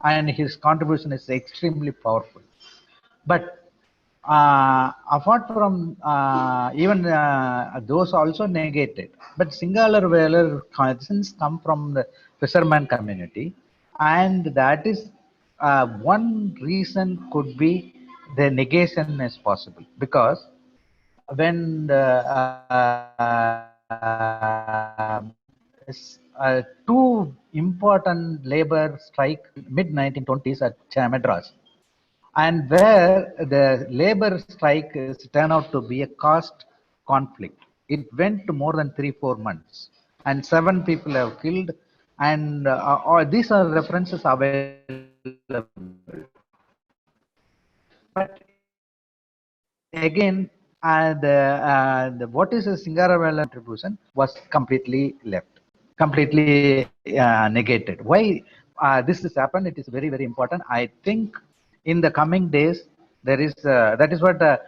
and his contribution is extremely powerful. But apart from even those also negated, but Singaravelu since come from the fisherman community, and that is one reason could be the negation is possible, because when the two important labor strike mid 1920s at Madras, and where the labor strike is turned out to be a caste conflict. It went to more than 3-4 months, and 7 people have killed. And these are references available. But again, the what is a Singaravelu contribution was completely left, completely negated. Why this has happened? It is very, very important. I think in the coming days, there is that is what the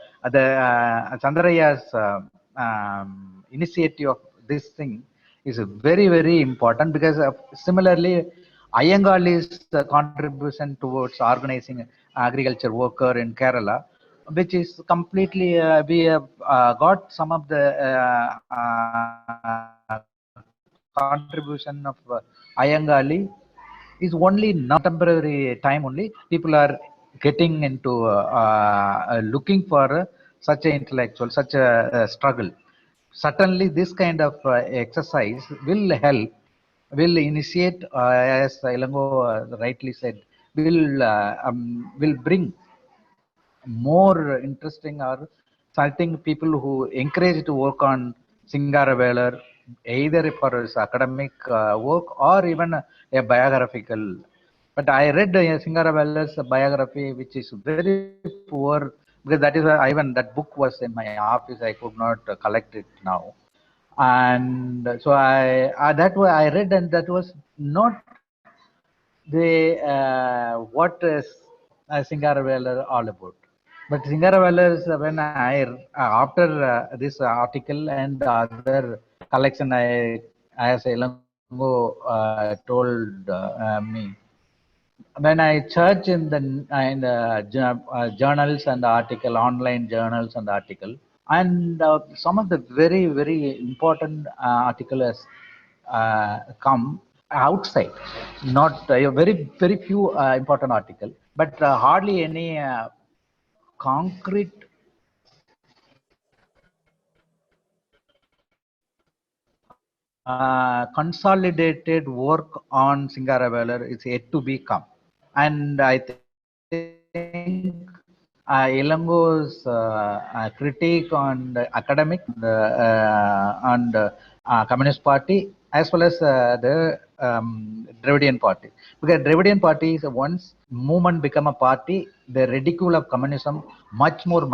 Chandraiah's initiative of this thing is very, very important, because similarly, Iyengar's contribution towards organizing agriculture worker in Kerala, which is completely we have got some of the contribution of Iyengar is only not temporary time only. People are getting into looking for such an intellectual, such a struggle. Certainly, this kind of exercise will help, will initiate, as Elango rightly said, will bring more interesting or something people who encourage to work on Singaravelu, either for his academic work or even a biographical. But I read Singaravelu's biography, which is very poor, because that is why even that book was in my office. I could not collect it now. And so I that way I read, and that was not the what is Singaravelu all about. But Singaravelu is when I after this article and other collection, I as Elango told me, when I search in the journals and article, online journals and article, and some of the very, very important article has come outside, not very, very few important article, but hardly any concrete consolidated work on Singaravelu is yet to be come. And I think Elango's critique on the academic and Communist Party, as well as the Dravidian Party, because Dravidian Party is once movement become a party, the ridicule of communism much more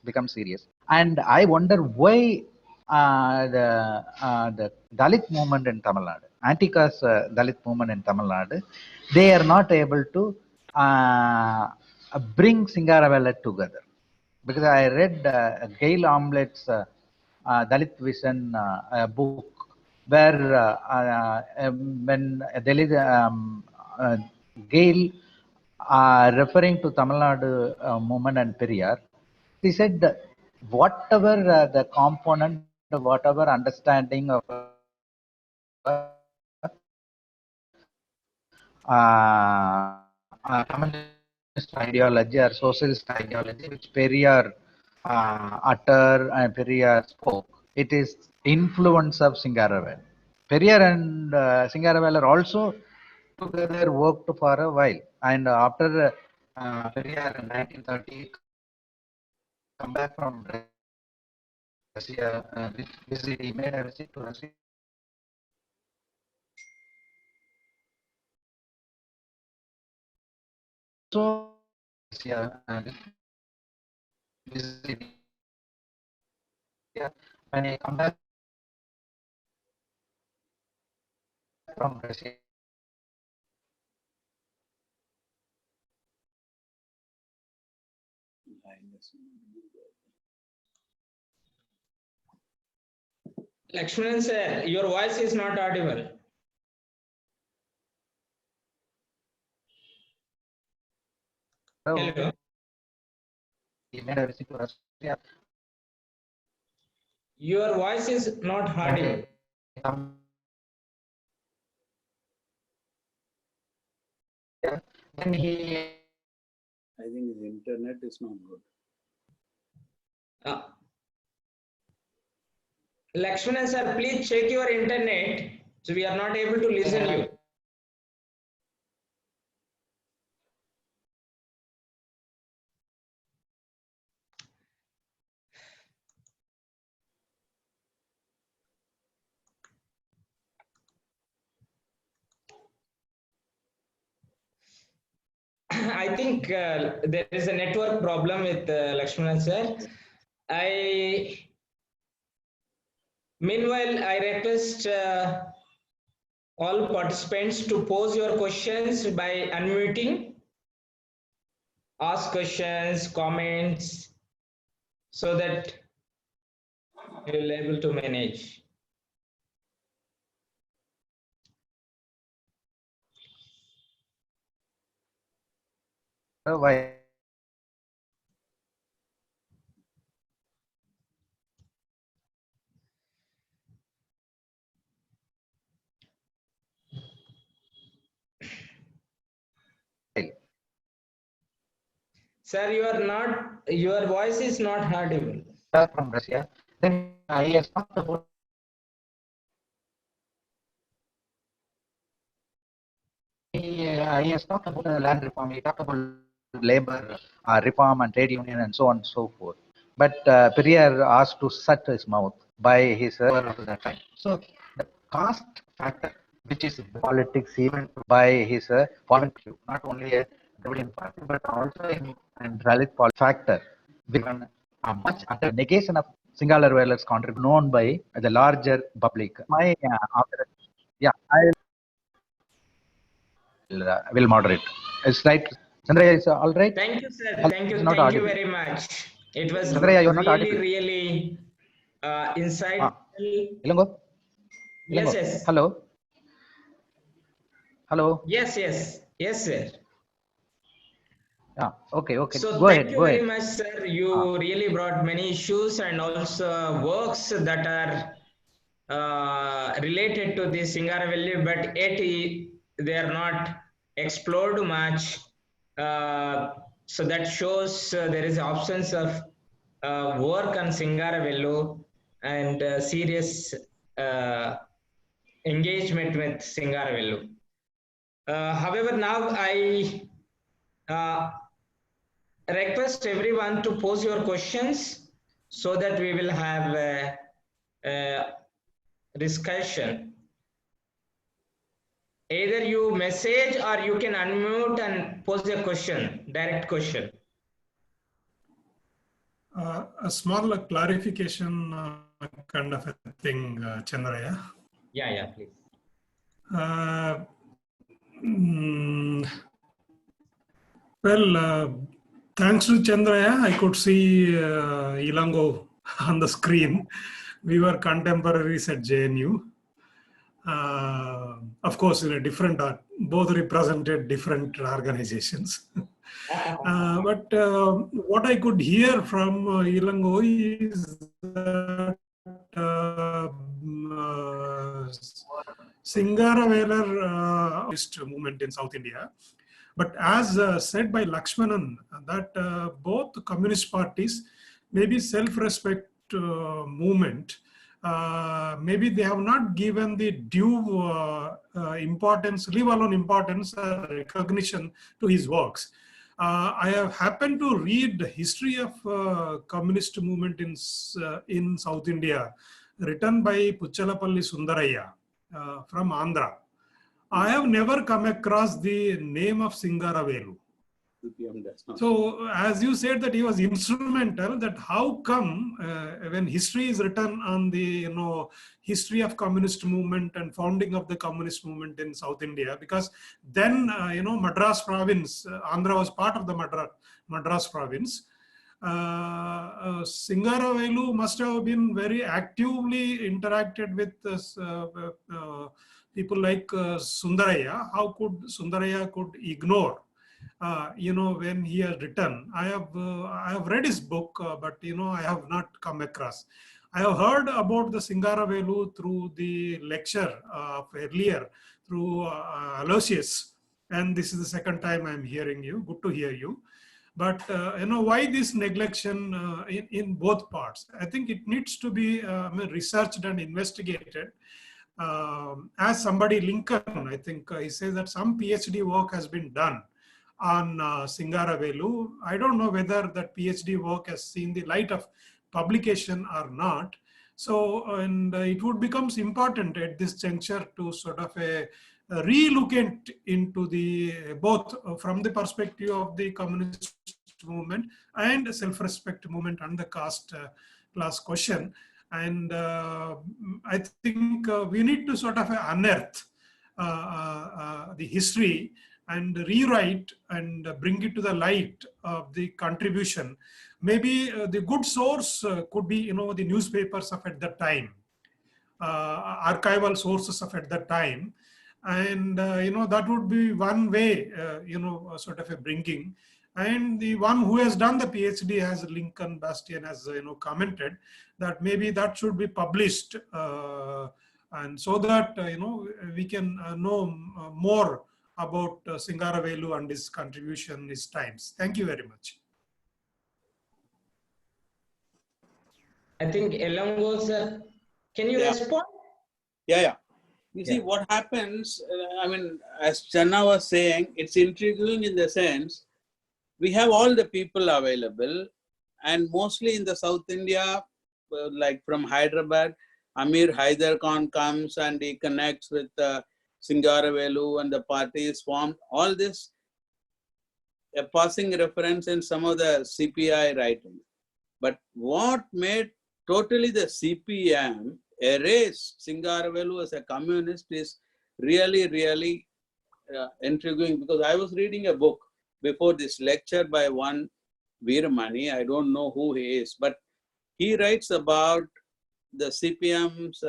become serious. And I wonder why the Dalit movement in Tamil Nadu, anti-caste Dalit movement in Tamil Nadu, they are not able to bring Singaravelu together. Because I read Gail Omelet's Dalit Vision book, where when there is Gail referring to Tamil Nadu movement and Periyar, he said whatever the component, whatever understanding of communist ideology or socialist ideology, which Periyar uttered and Periyar spoke, it is influence of Singaravelu. Periyar and Singaravelu also together worked for a while, and after Periyar in 1930 come back from Russia, visit, he made a visit to Russia. So, Russia, visit, when he come back from Russia, Lakshmanan sir, your voice is not audible. Hello. he made a visit to Russia. Your voice is not audible. Then he, I think his internet is not good. Lakshmanan sir, please check your internet. So we are not able to listen you. I think there is a network problem with Lakshmanan sir. Meanwhile, I request all participants to pose your questions by unmuting, ask questions, comments, so that you will be able to manage. why? Sir, your voice is not audible. From Russia, then I talked about he talked about land reform. He talked about labor reform and trade union and so on and so forth. But Periyar asked to shut his mouth by his of that time. So the caste factor, which is politics, even by his foreign view, not only a Dravidian party, but also in Dalit factor, given much under negation of Singalavelu's contribution known by the larger public. My after, yeah, I will moderate. It's right. Chandraiah is all right. Thank you, sir. Hello, Thank you. it's not Thank you audible. very much. It was Chandraiah, you're not really, audible. really insightful. Elangovan? Yes, yes. Hello. Hello. Yes, yes. Yes, sir. Yeah. Okay. Okay. So Go thank ahead. you Go very ahead. much, sir. You really brought many issues and also works that are related to the Singaravelu, but yet they are not explored much. So that shows there is absence of work on Singaravelu and serious engagement with Singaravelu. However, now I request everyone to pose your questions so that we will have a discussion. Either you message or you can unmute and pose a question, direct question. A small clarification kind of a thing, Chandraiah. Yeah, please. Thanks to Chandraiah, I could see Elango on the screen. We were contemporaries at JNU. Of course, in a different, both represented different organizations. But what I could hear from Elango is that Singaravelu movement in South India. But as said by Lakshmanan, that both communist parties, maybe self-respect movement, maybe they have not given the due importance, leave alone importance, recognition to his works. I have happened to read the history of communist movement in South India, written by Puchalapalli Sundaraya from Andhra. I have never come across the name of Singaravelu. So, as you said that he was instrumental, that how come when history is written on the history of communist movement and founding of the communist movement in South India, because then Madras province, Andhra was part of the Madras province. Singaravelu must have been very actively interacted with people like Sundaraya. How could Sundaraya could ignore? When he has written, I have read his book, but I have not come across. I have heard about the Singaravelu through the lecture of earlier through Aloysius, and this is the second time I am hearing you. Good to hear you. But why this neglection in both parts? I think it needs to be researched and investigated. As somebody, Lincoln, I think he says that some PhD work has been done on Singaravelu. I don't know whether that PhD work has seen the light of publication or not. So, and it would become important at this juncture to sort of re-look into the both from the perspective of the communist movement and self-respect movement and the caste class question. And I think we need to sort of unearth the history and rewrite and bring it to the light of the contribution. Maybe the good source could be, the newspapers of at that time, archival sources of at that time. And, that would be one way, sort of a bringing. And the one who has done the PhD, as Lincoln Bastian has, commented, that maybe that should be published. And so that, we can know more about Singaravelu and his contribution, his times. Thank you very much. I think Elango sir, can you respond? Yeah. You see what happens, as Channa was saying, it's intriguing in the sense, we have all the people available, and mostly in the South India, like from Hyderabad, Amir Haider Khan comes and he connects with Singaravelu and the party is formed. All this a passing reference in some of the CPI writing. But what made totally the CPM erase Singaravelu as a communist is really intriguing, because I was reading a book before this lecture by one Veeramani. I don't know who he is, but he writes about the CPM's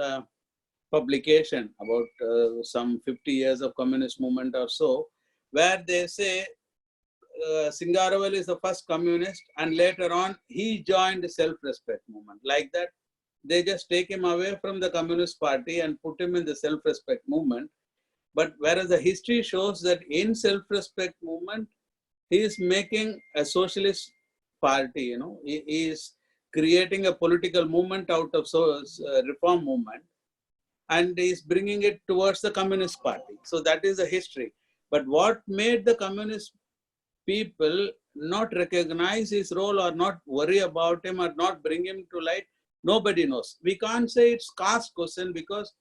publication about some 50 years of communist movement or so, where they say Singaravelu is the first communist, and later on he joined the self-respect movement. Like that, they just take him away from the Communist Party and put him in the self-respect movement. But whereas the history shows that in self-respect movement, he is making a socialist party, he is creating a political movement out of reform movement, and is bringing it towards the Communist Party. So that is the history. But what made the communist people not recognize his role or not worry about him or not bring him to light, nobody knows. We can't say it's caste question, because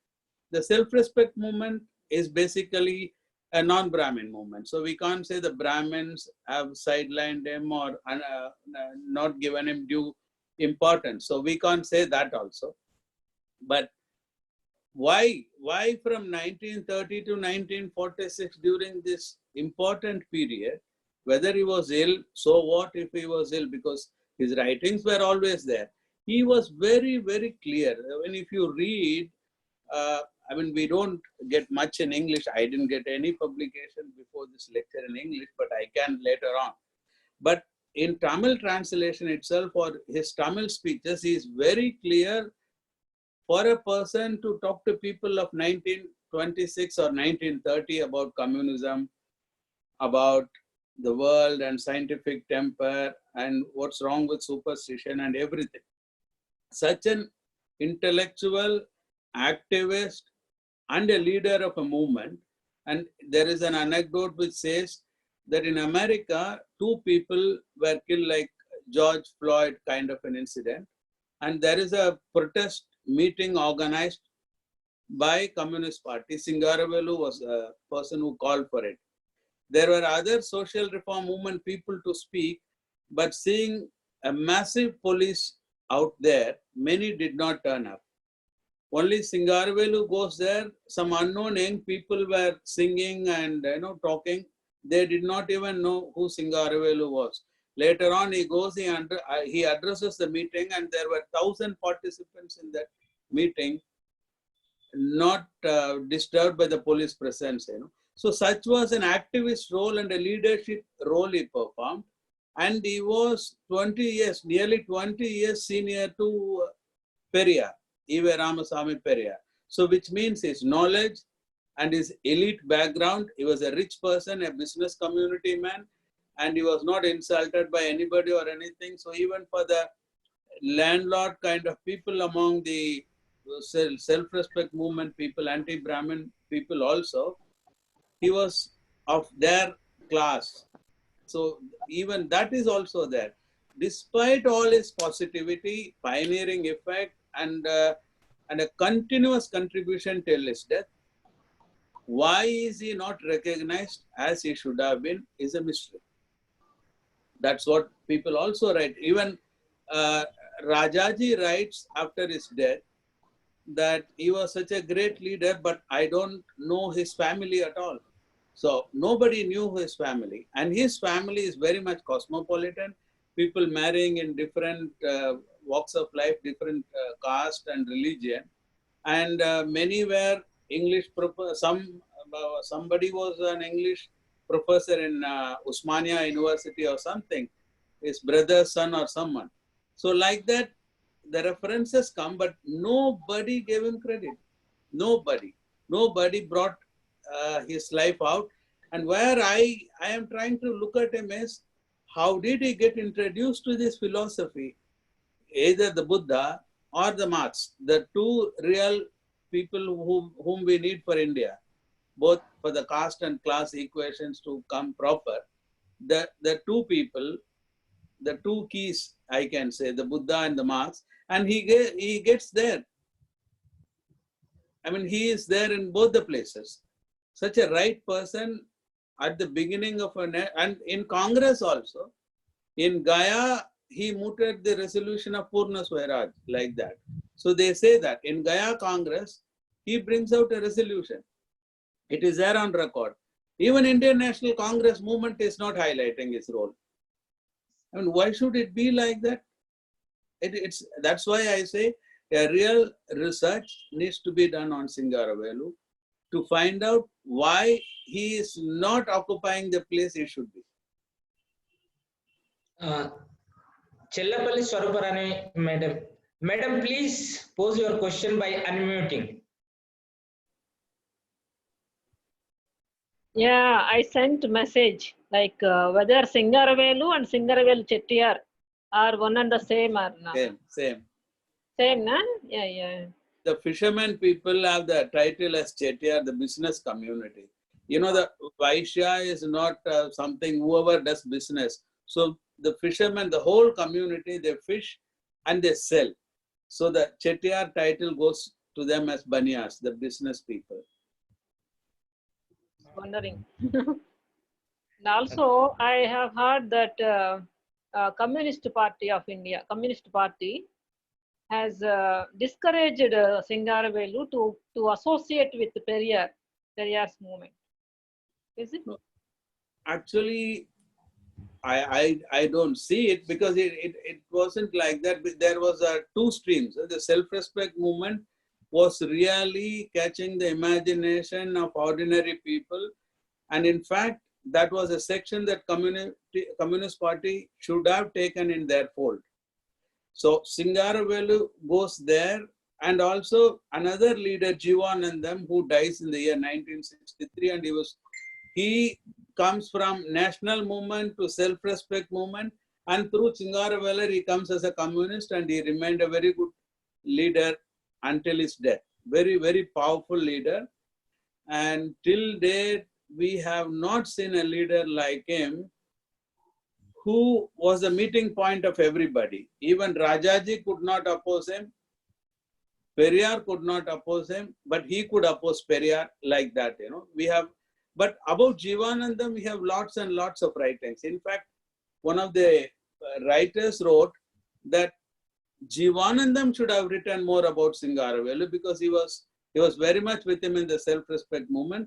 the self-respect movement is basically a non-Brahmin movement. So we can't say the Brahmins have sidelined him or not given him due importance. So we can't say that also. But why from 1930 to 1946, during this important period, whether he was ill, so what if he was ill, because his writings were always there. He was very clear. When if you read I mean, we don't get much in English. I didn't get any publication before this lecture in English, but I can later on. But in Tamil translation itself, or his Tamil speeches, he is very clear for a person to talk to people of 1926 or 1930 about communism, about the world and scientific temper and what's wrong with superstition and everything. Such an intellectual, activist, and a leader of a movement. And there is an anecdote which says that in America, 2 people were killed, like George Floyd kind of an incident. And there is a protest meeting organized by Communist Party. M.Singaravelu was a person who called for it. There were other social reform movement people to speak, but seeing a massive police out there, many did not turn up. Only M.Singaravelu goes there. Some unknown young people were singing and talking. They did not even know who M.Singaravelu was. Later on, he goes, he addresses the meeting, and there were 1,000 participants in that meeting, not disturbed by the police presence. So such was an activist role and a leadership role he performed. And he was 20 years, nearly 20 years senior to Periyar, E.V. Ramasamy Periyar. So which means his knowledge and his elite background. He was a rich person, a business community man, and he was not insulted by anybody or anything. So even for the landlord kind of people among the self-respect movement people, anti-Brahmin people also, he was of their class. So even that is also there. Despite all his positivity, pioneering effect, and a continuous contribution till his death, why is he not recognized as he should have been is a mystery. That's what people also write. Even Rajaji writes after his death that he was such a great leader, but I don't know his family at all. So nobody knew his family, and his family is very much cosmopolitan. People marrying in different walks of life, different caste and religion, and many were English. Somebody was an English professor in Usmania University or something, his brother's son or someone. So like that, the references come, but nobody gave him credit. Nobody brought his life out. And where I am trying to look at him is, how did he get introduced to this philosophy? Either the Buddha or the Marx, the 2 real people whom we need for India, both for the caste and class equations to come proper. The 2 people, the 2 keys, I can say, the Buddha and the Marx, and he gets there. I mean, he is there in both the places. Such a right person at the beginning of and in Congress also. In Gaya, he mooted the resolution of Purna Swaraj, like that. So they say that in Gaya Congress, he brings out a resolution. It is there on record. Even Indian National Congress movement is not highlighting his role. I mean, why should it be like that? That's why I say a real research needs to be done on M.Singaravelu to find out why he is not occupying the place he should be. Chellapalli Swaruparani madam. Madam, please pose your question by unmuting. Yeah, I sent message like whether M.Singaravelu and M.Singaravelu Chettiar are one and the same or not. Same. Same, na? Yeah. The fishermen people have the title as Chettiar, the business community. The Vaishya is not something whoever does business. So the fishermen, the whole community, they fish and they sell. So the Chettiar title goes to them as Banias, the business people. Wondering. And also, I have heard that Communist Party of India, Communist Party, has discouraged M.Singaravelu to associate with Periyar's movement. Is it? No. Actually, I don't see it, because it wasn't like that. There was 2 streams. The self-respect movement was really catching the imagination of ordinary people. And in fact, that was a section that Communist Party should have taken in their fold. So Singaravelu goes there, and also another leader, Jivanandam, who dies in the year 1963, and he comes from national movement to self-respect movement, and through Singaravelu he comes as a communist, and he remained a very good leader until his death. Very, very powerful leader. And till date, we have not seen a leader like him who was the meeting point of everybody. Even Rajaji could not oppose him. Periyar could not oppose him, but he could oppose Periyar like that, you know. But about Jivanandam, we have lots and lots of writings. In fact, one of the writers wrote that Jivanandam should have written more about Singaravelu because he was very much with him in the self-respect movement.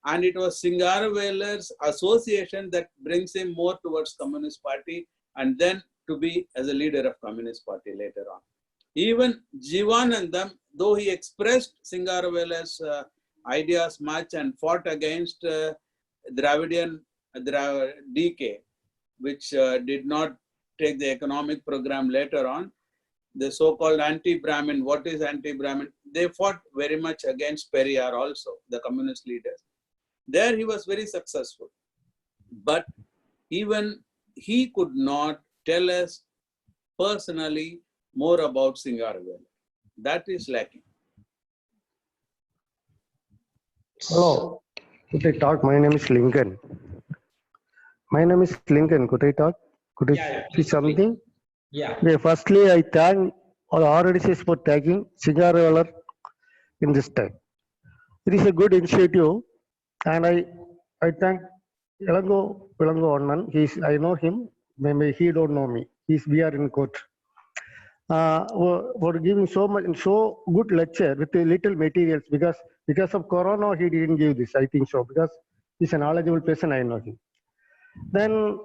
And it was Singaravelu's association that brings him more towards Communist Party and then to be as a leader of Communist Party later on. Even Jivanandam, though he expressed Singaravelu's ideas much and fought against Dravidian DK, which did not take the economic program later on, the so-called anti-Brahmin. What is anti-Brahmin? They fought very much against Periyar also, the communist leaders. There he was very successful. But even he could not tell us personally more about Singaravelu. That is lacking. Hello, could I talk? My name is Lincoln. Could I talk? Could I say something? Yeah. Okay, firstly, I thank all RDCs for taking Singaravelu in this time. It is a good initiative, and I thank Elangovan. I know him. Maybe he don't know me. We are in court. For giving so good lecture with little materials, because of Corona he didn't give this. I think so because he's a knowledgeable person. I know him. Then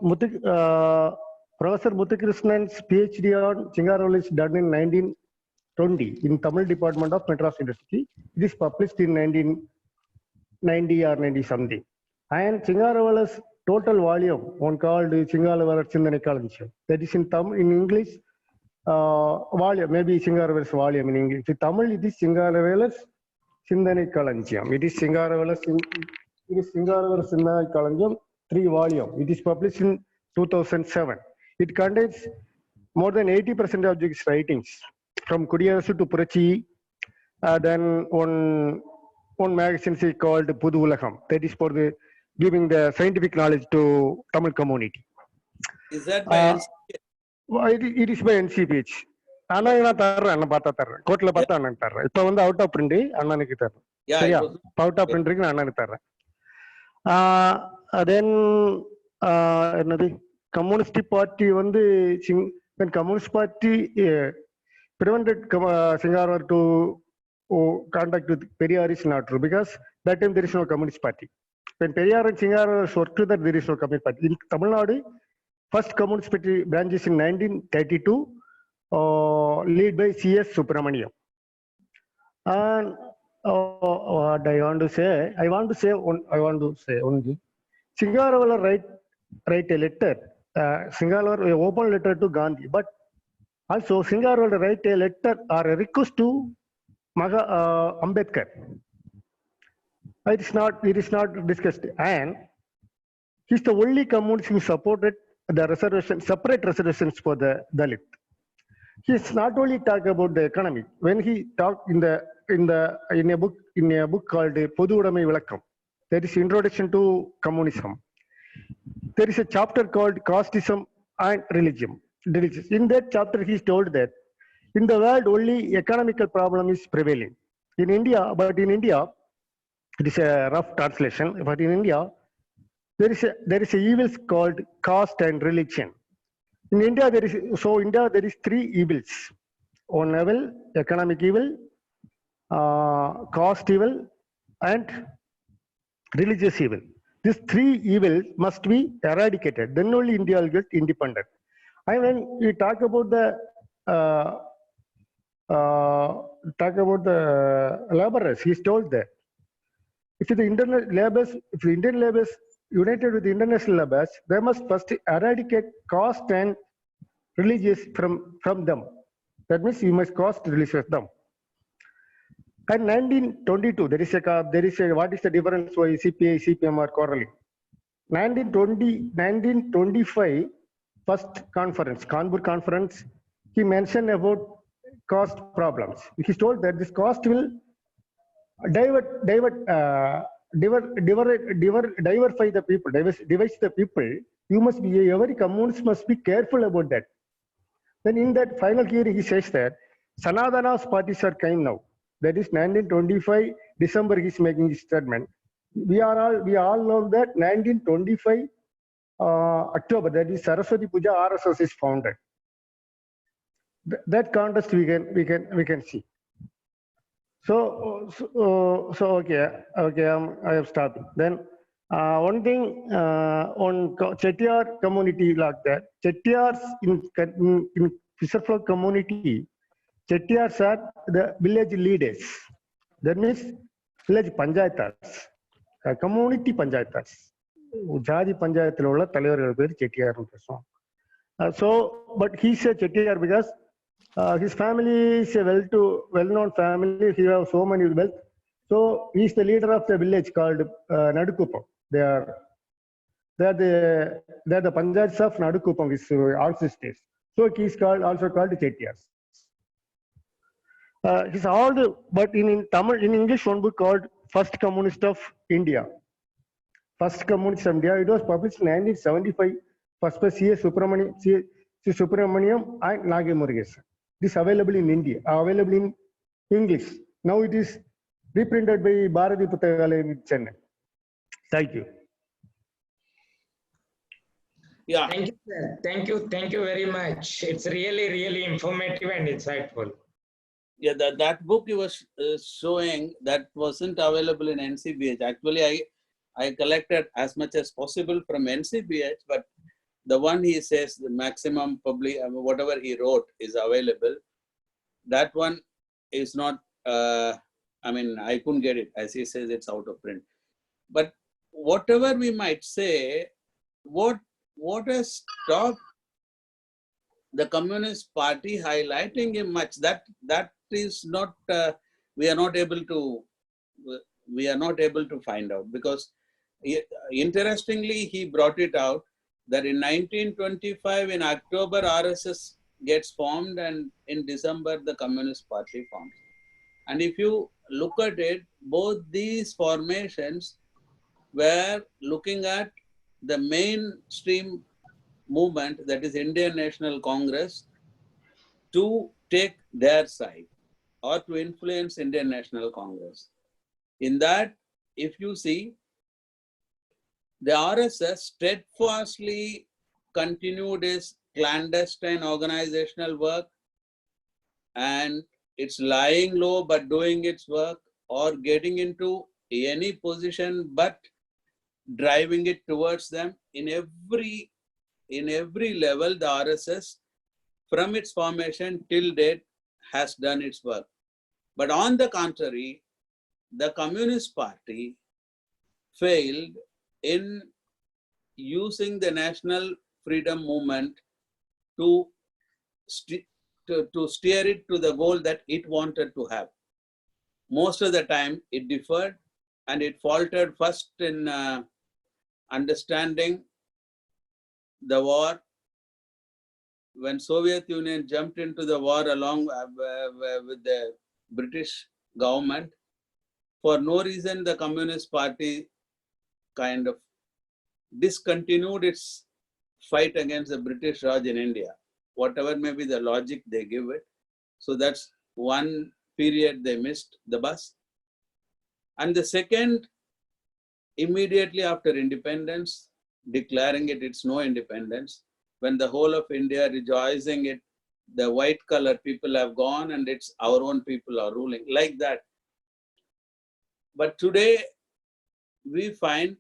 Professor Muthukrishnan's PhD on Singaravelu is done in 1920 in Tamil Department of Madras University. It is published in 1990 or 90 something. And Singaravelu's total volume one called Singaravelu Chindanai. That is in English. Volume, maybe Singaravelu's volume in English. In Tamil, it is Singaravelu's Chindanai Kalanjam. It is Singaravelu's Chindanai Kalanjam, 3 volumes. It is published in 2007. It contains more than 80% of his writings, from Kudiyarasu to Purachi. Then one magazine is called Pudu Ulagam. That is for giving the scientific knowledge to Tamil community. Is that by It is by NCPH. Anna Tarra, Pata Tarra, Kotla Pata and Tarra. It's on the out of print, Annanikita. Yeah, out of print, Ananitara. Then another Communist Party, when Communist Party prevented Singaravelu to contact with Periyar is not true because that time there is no Communist Party. When Periyar and Singaravelu worked together, there is no Communist Party. In Tamil Nadu, first Communist Party branches in 1932, led by C.S. Subramaniam. And what I want to say only, Singaravelu write a letter. Singaravelu open letter to Gandhi, but also Singaravelu write a letter or a request to Ambedkar. It is not discussed, and he's the only communist who supported the reservation, separate reservations for the Dalit. He's not only talk about the economy. When he talked in a book called Podu Udamai Vilakkam, there is introduction to communism. There is a chapter called Casteism and Religion. In that chapter, he is told that in the world only economical problem is prevailing. In India, it is a rough translation. But in India, there is a evils called caste and religion. In India, there is 3 evils. One level, economic evil, caste evil, and religious evil. These 3 evils must be eradicated. Then only India will get independent. And when we talk about the talk about the laborers. He's told that if the Indian laborers united with the international laborers, they must first eradicate caste and religious from them. That means you must caste religious them. And 1922, there is a what is the difference why CPI, CPM are quarreling? 1925, first conference, Kanpur conference, he mentioned about caste problems. He told that this caste will diversify the people, divide the people. You must be, every communist must be careful about that. Then in that final hearing, he says that Sanatana's parties are kind now. That is 1925 December. He's making this statement. We all know that 1925 October. That is Saraswati Puja. RSS is founded. That contrast we can see. So okay. I have stopped. Then one thing on Chettiar community like that. Chettiars in Fisherfolk community, Chettiars are the village leaders. That means village panchayatas, community panchayatas. Jadi panchayathil ulla தலைவர்கள் பேர் Chettiar பேசுவோம். So, but he's a Chettiar because his family is a well-known family. He has so many wealth. So he's the leader of the village called Nadukupam. They are the Panchayats of Nadukupam is also states. So he's also called Chettiars. He's all the, but in Tamil, in English, one book called First Communist of India. First Communist of India. It was published in 1975. First by C. Subramaniam and Nagamurgesan. This is available in India, available in English. Now it is reprinted by Bharati Puttakalayam in Chennai. Thank you. Yeah. Thank you, sir. Thank you very much. It's really informative and insightful. Yeah, that book you was showing, that wasn't available in NCBH. Actually, I collected as much as possible from NCBH, but the one he says the maximum public, whatever he wrote is available. That one is not, I couldn't get it. As he says, it's out of print. But whatever we might say, what has stopped the Communist Party highlighting him much? That is not, we are not able to find out, because interestingly, he brought it out that in 1925, in October, RSS gets formed, and in December, the Communist Party forms. And if you look at it, both these formations were looking at the mainstream movement, that is Indian National Congress, to take their side or to influence Indian National Congress. In that, if you see, the RSS steadfastly continued its clandestine organizational work, and it's lying low but doing its work, or getting into any position but driving it towards them. In every level, the RSS from its formation till date has done its work. But on the contrary, the Communist Party failed in using the national freedom movement to steer it to the goal that it wanted to have. Most of the time it deferred, and it faltered first in understanding the war. When Soviet Union jumped into the war along with the British government, for no reason the Communist Party kind of discontinued its fight against the British Raj in India, whatever may be the logic they give it. So that's one period they missed the bus. And the second, immediately after independence, declaring it's no independence, when the whole of India rejoicing it, the white color people have gone and it's our own people are ruling, like that. But today we find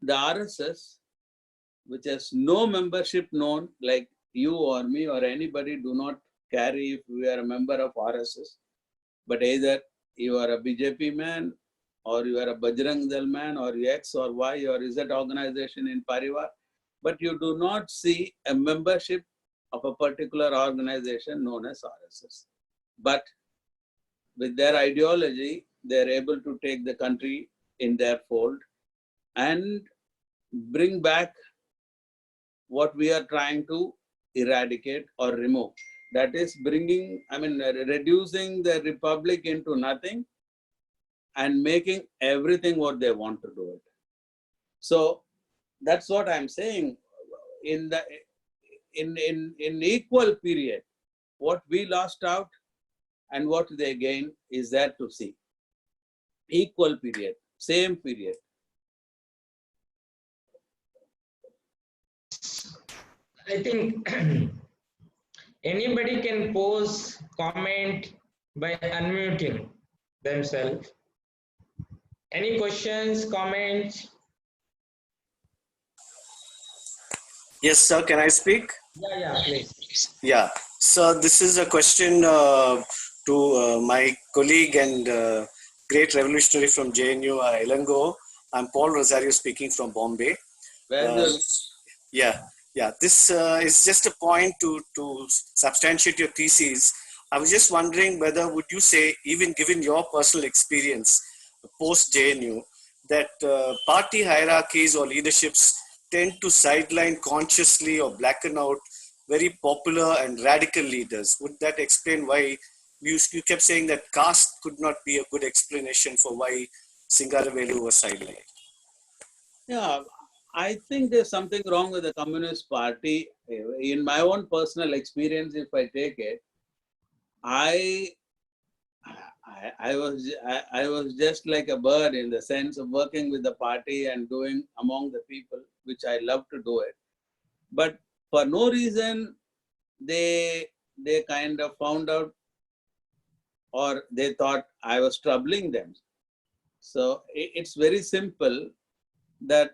the RSS, which has no membership known, like you or me or anybody do not carry if we are a member of RSS. But either you are a BJP man, or you are a Bajrang Dal man, or X or Y or Z organization in Parivar, but you do not see a membership of a particular organization known as RSS. But with their ideology, they are able to take the country in their fold and bring back what we are trying to eradicate or remove. That is reducing the republic into nothing and making everything what they want to do it. So that's what I'm saying. In equal period, what we lost out and what they gain is there to see. Equal period, same period. I think anybody can pose comment by unmuting themselves. Any questions, comments? Yes, sir. Can I speak? Yeah, please. Yeah. So this is a question to my colleague and great revolutionary from JNU, Elangovan. I'm Paul Rosario speaking from Bombay. Yeah. This is just a point to substantiate your thesis. I was just wondering whether would you say, even given your personal experience post JNU, that party hierarchies or leaderships tend to sideline consciously or blacken out very popular and radical leaders. Would that explain why you kept saying that caste could not be a good explanation for why Singaravelu was sidelined? Yeah, I think there's something wrong with the Communist Party. In my own personal experience, if I take it, I was just like a bird in the sense of working with the party and doing among the people, which I love to do it. But for no reason, they kind of found out, or they thought I was troubling them. So it's very simple that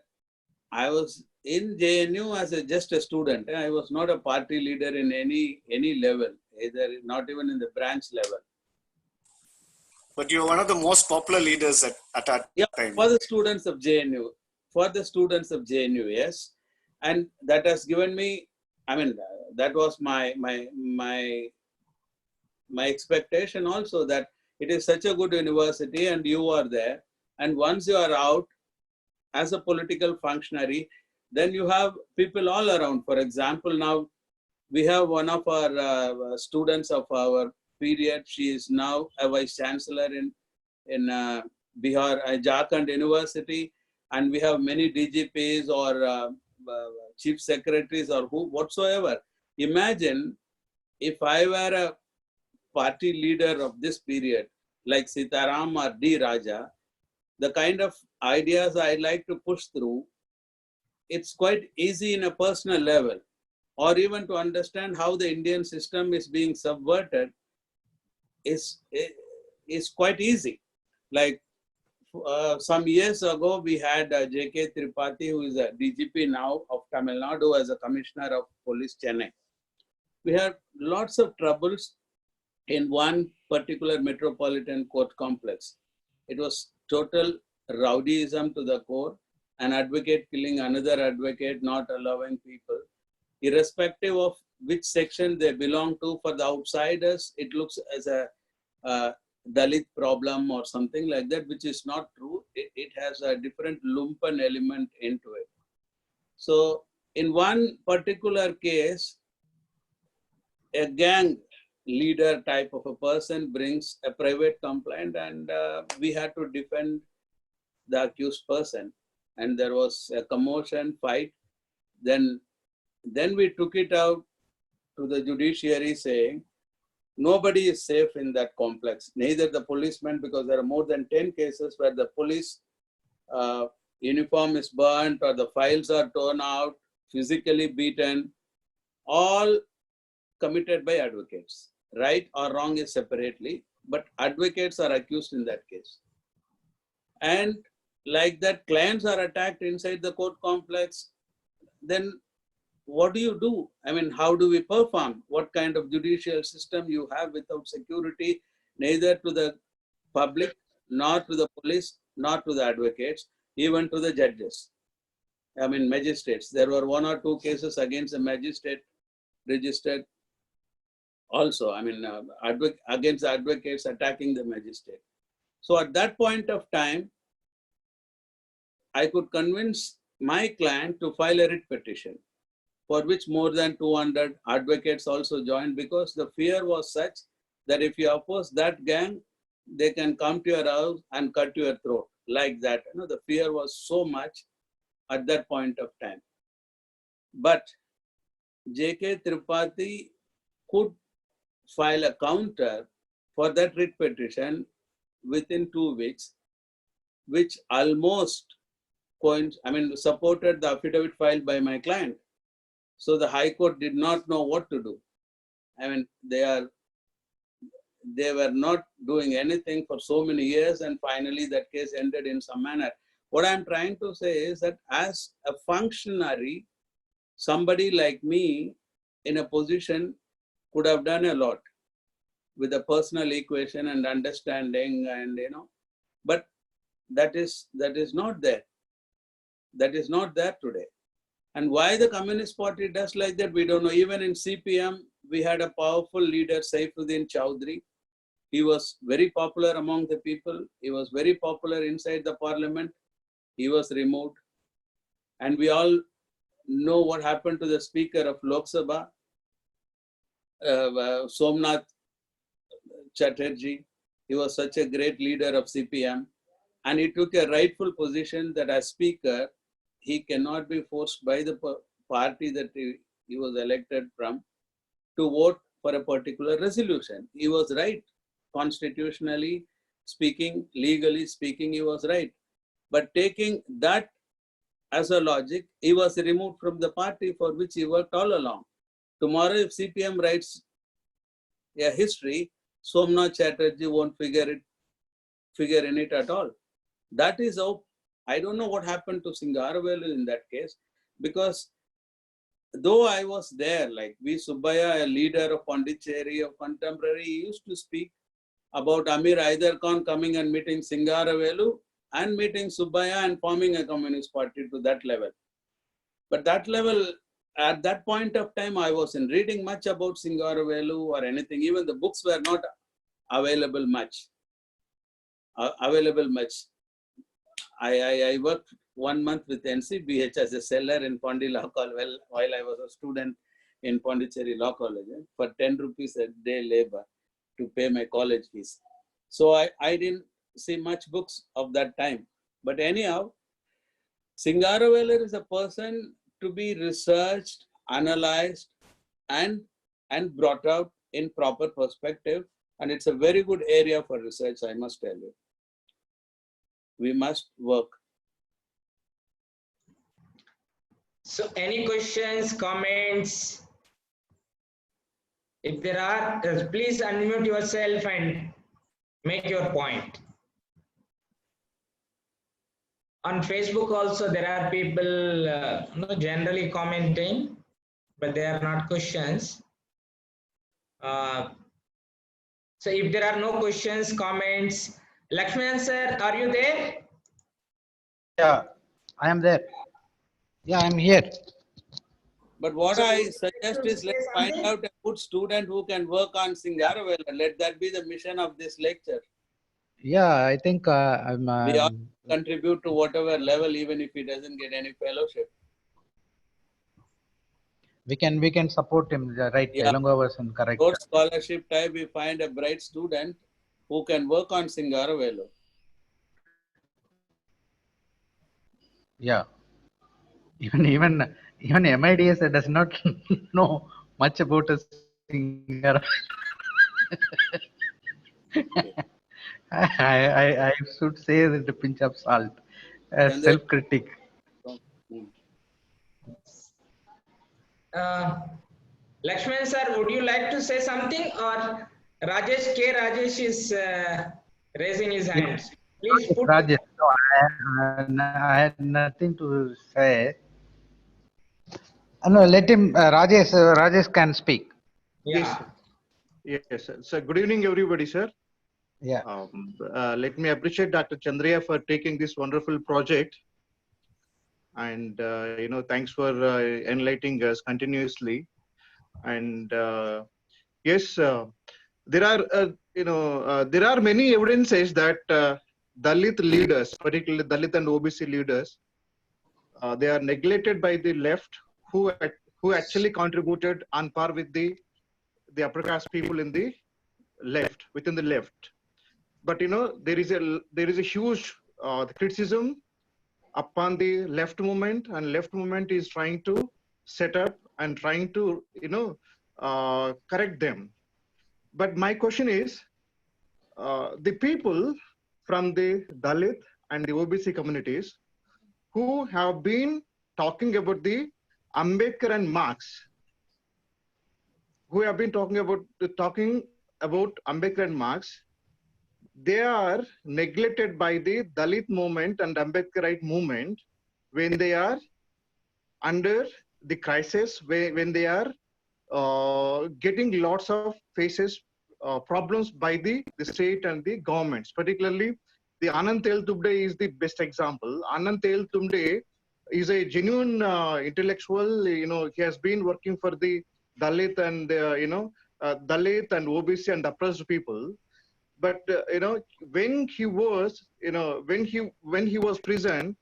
I was in JNU as just a student. I was not a party leader in any level, either not even in the branch level. But you're one of the most popular leaders at that time. For the students of JNU. For the students of JNU, yes. And that has given me, that was my expectation also, that it is such a good university and you are there. And once you are out as a political functionary, then you have people all around. For example, now we have one of our students of our period. She is now a vice chancellor in Bihar, Jharkhand University, and we have many DGPs or chief secretaries or whatsoever. Imagine if I were a party leader of this period, like Sitaram or D. Raja, the kind of ideas I like to push through, it's quite easy in a personal level, or even to understand how the Indian system is being subverted is quite easy. Like some years ago, we had J.K. Tripathi, who is a DGP now of Tamil Nadu, as a commissioner of police, Chennai. We had lots of troubles in one particular metropolitan court complex. It was total rowdyism to the core, an advocate killing another advocate, not allowing people, irrespective of which section they belong to. For the outsiders, it looks as a Dalit problem or something like that, which is not true. It has a different lumpen element into it. So in one particular case, a gang leader type of a person brings a private complaint, and we had to defend the accused person. And there was a commotion, fight. Then we took it out to the judiciary saying, nobody is safe in that complex, neither the policemen, because there are more than 10 cases where the police uniform is burnt or the files are torn out, physically beaten, all committed by advocates. Right or wrong is separately, but advocates are accused in that case. And like that, clients are attacked inside the court complex. Then what do you do? I mean, how do we perform? What kind of judicial system you have without security, neither to the public, nor to the police, nor to the advocates, even to the judges. I mean, magistrates. There were 1 or 2 cases against a magistrate registered also. I mean, against advocates attacking the magistrate. So at that point of time, I could convince my client to file a writ petition, for which more than 200 advocates also joined, because the fear was such that if you oppose that gang, they can come to your house and cut your throat, like that. You know, the fear was so much at that point of time. But J.K. Tripathi could file a counter for that writ petition within 2 weeks, which almost supported the affidavit filed by my client. So the High Court did not know what to do. I mean, they were not doing anything for so many years, and finally that case ended in some manner. What I'm trying to say is that as a functionary, somebody like me in a position could have done a lot with a personal equation and understanding, and but that is not there. That is not there today. And why the Communist Party does like that, we don't know. Even in CPM, we had a powerful leader, Saifuddin Chowdhury. He was very popular among the people. He was very popular inside the parliament. He was removed. And we all know what happened to the Speaker of Lok Sabha, Somnath Chatterjee. He was such a great leader of CPM. And he took a rightful position that as Speaker, he cannot be forced by the party that he was elected from to vote for a particular resolution. He was right. Constitutionally speaking, legally speaking, he was right. But taking that as a logic, he was removed from the party for which he worked all along. Tomorrow, if CPM writes a history, Somnath Chatterjee won't figure in it at all. That is how, I don't know what happened to Singaravelu in that case, because though I was there, like V. Subbaya, a leader of Pondicherry, of contemporary, he used to speak about Amir Haider Khan coming and meeting Singaravelu and meeting Subbaya and forming a communist party to that level. But that level, at that point of time, I wasn't reading much about Singaravelu or anything. Even the books were not available much. I worked 1 month with NCBH as a seller in Pondi Law College while I was a student in Pondicherry Law College for 10 rupees a day labor to pay my college fees. So I didn't see much books of that time. But anyhow, Singaravelu is a person to be researched, analyzed, and brought out in proper perspective. And it's a very good area for research, I must tell you. We must work. So any questions, comments? If there are, please unmute yourself and make your point. On Facebook also there are people generally commenting, but they are not questions. So if there are no questions, comments, Lakshman sir, are you there? Yeah, I am there. Yeah, I am here. But what I suggest is, let's find out a good student who can work on Singaravelu. Let that be the mission of this lecture. Yeah, I think we all contribute to whatever level, even if he doesn't get any fellowship. We can support him, right? Yeah. Elangovan, correct. Good scholarship type, we find a bright student who can work on Singaravelu. Yeah. Even MIDS does not know much about a Singaravelu. I should say with a pinch of salt, as self-critic. Lakshman sir, would you like to say something, or Rajesh is raising his hand? Please put. Rajesh, no, I had nothing to say. No, let him, Rajesh can speak. Yeah. Yes, sir. So good evening, everybody, sir. Yeah. Let me appreciate Dr. Chandraiah for taking this wonderful project. And, thanks for enlightening us continuously. And yes, there are many evidences that Dalit leaders, particularly Dalit and OBC leaders, they are neglected by the left, who actually contributed on par with the upper caste people in the left, within the left. But there is a huge criticism upon the left movement, and left movement is trying to set up and trying to correct them. But my question is, the people from the Dalit and the OBC communities who have been talking about the Ambedkar and Marx, who have been talking about Ambedkar and Marx, they are neglected by the Dalit movement and Ambedkarite movement when they are under the crisis, when they are getting lots of problems by the state and the governments. Particularly, the Anand Tumde is the best example. Anand Tumde is a genuine intellectual. He has been working for the Dalit and Dalit and OBC and oppressed people. But when he was present,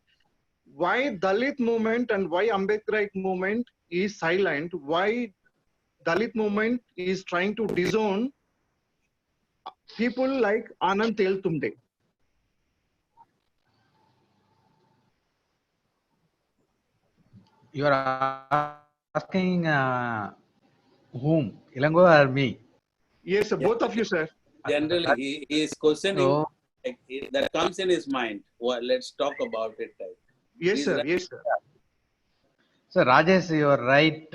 why Dalit movement and why Ambedkarite movement is silent? Why Dalit movement is trying to disown people like Anand Tumde? You are asking whom? Elango or me? Yes, sir, both of you, sir. Generally, he is questioning, So, that comes in his mind. Well, let's talk about it. Yes, sir. Right. Yes, sir. so Rajesh, you are right.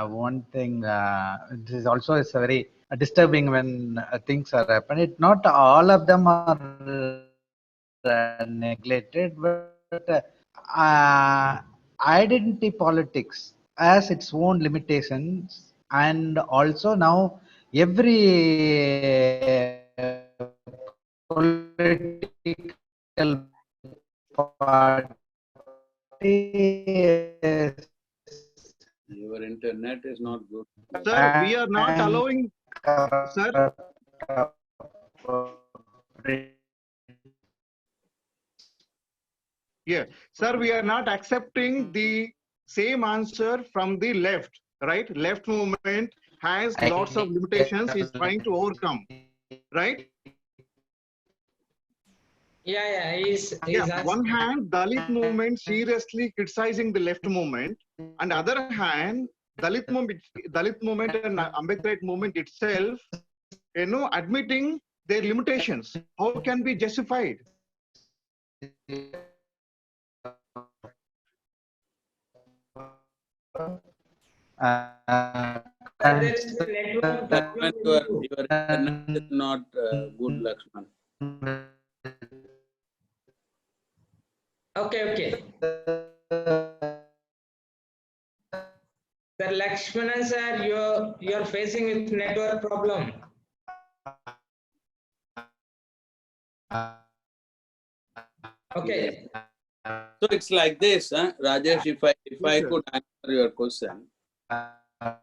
One thing, this is also is very disturbing when things are happening. Not all of them are neglected, but identity politics has its own limitations, and also now every political party is Your internet is not good. Sir, we are not allowing, sir. Yeah, sir, we are not accepting the same answer from the left, right? Left movement has lots of limitations. He's trying to overcome, right? Yeah, he's Yeah, asking. one hand, Dalit movement seriously criticizing the left movement, and other hand, Dalit movement and Ambedkarite movement itself, admitting their limitations. How can be justified? There is a network problem. Your internet is not good, Lakshman. Okay. Sir Lakshmana sir, you're facing with network problem. Okay. So it's like this, Rajesh. If I could answer your question,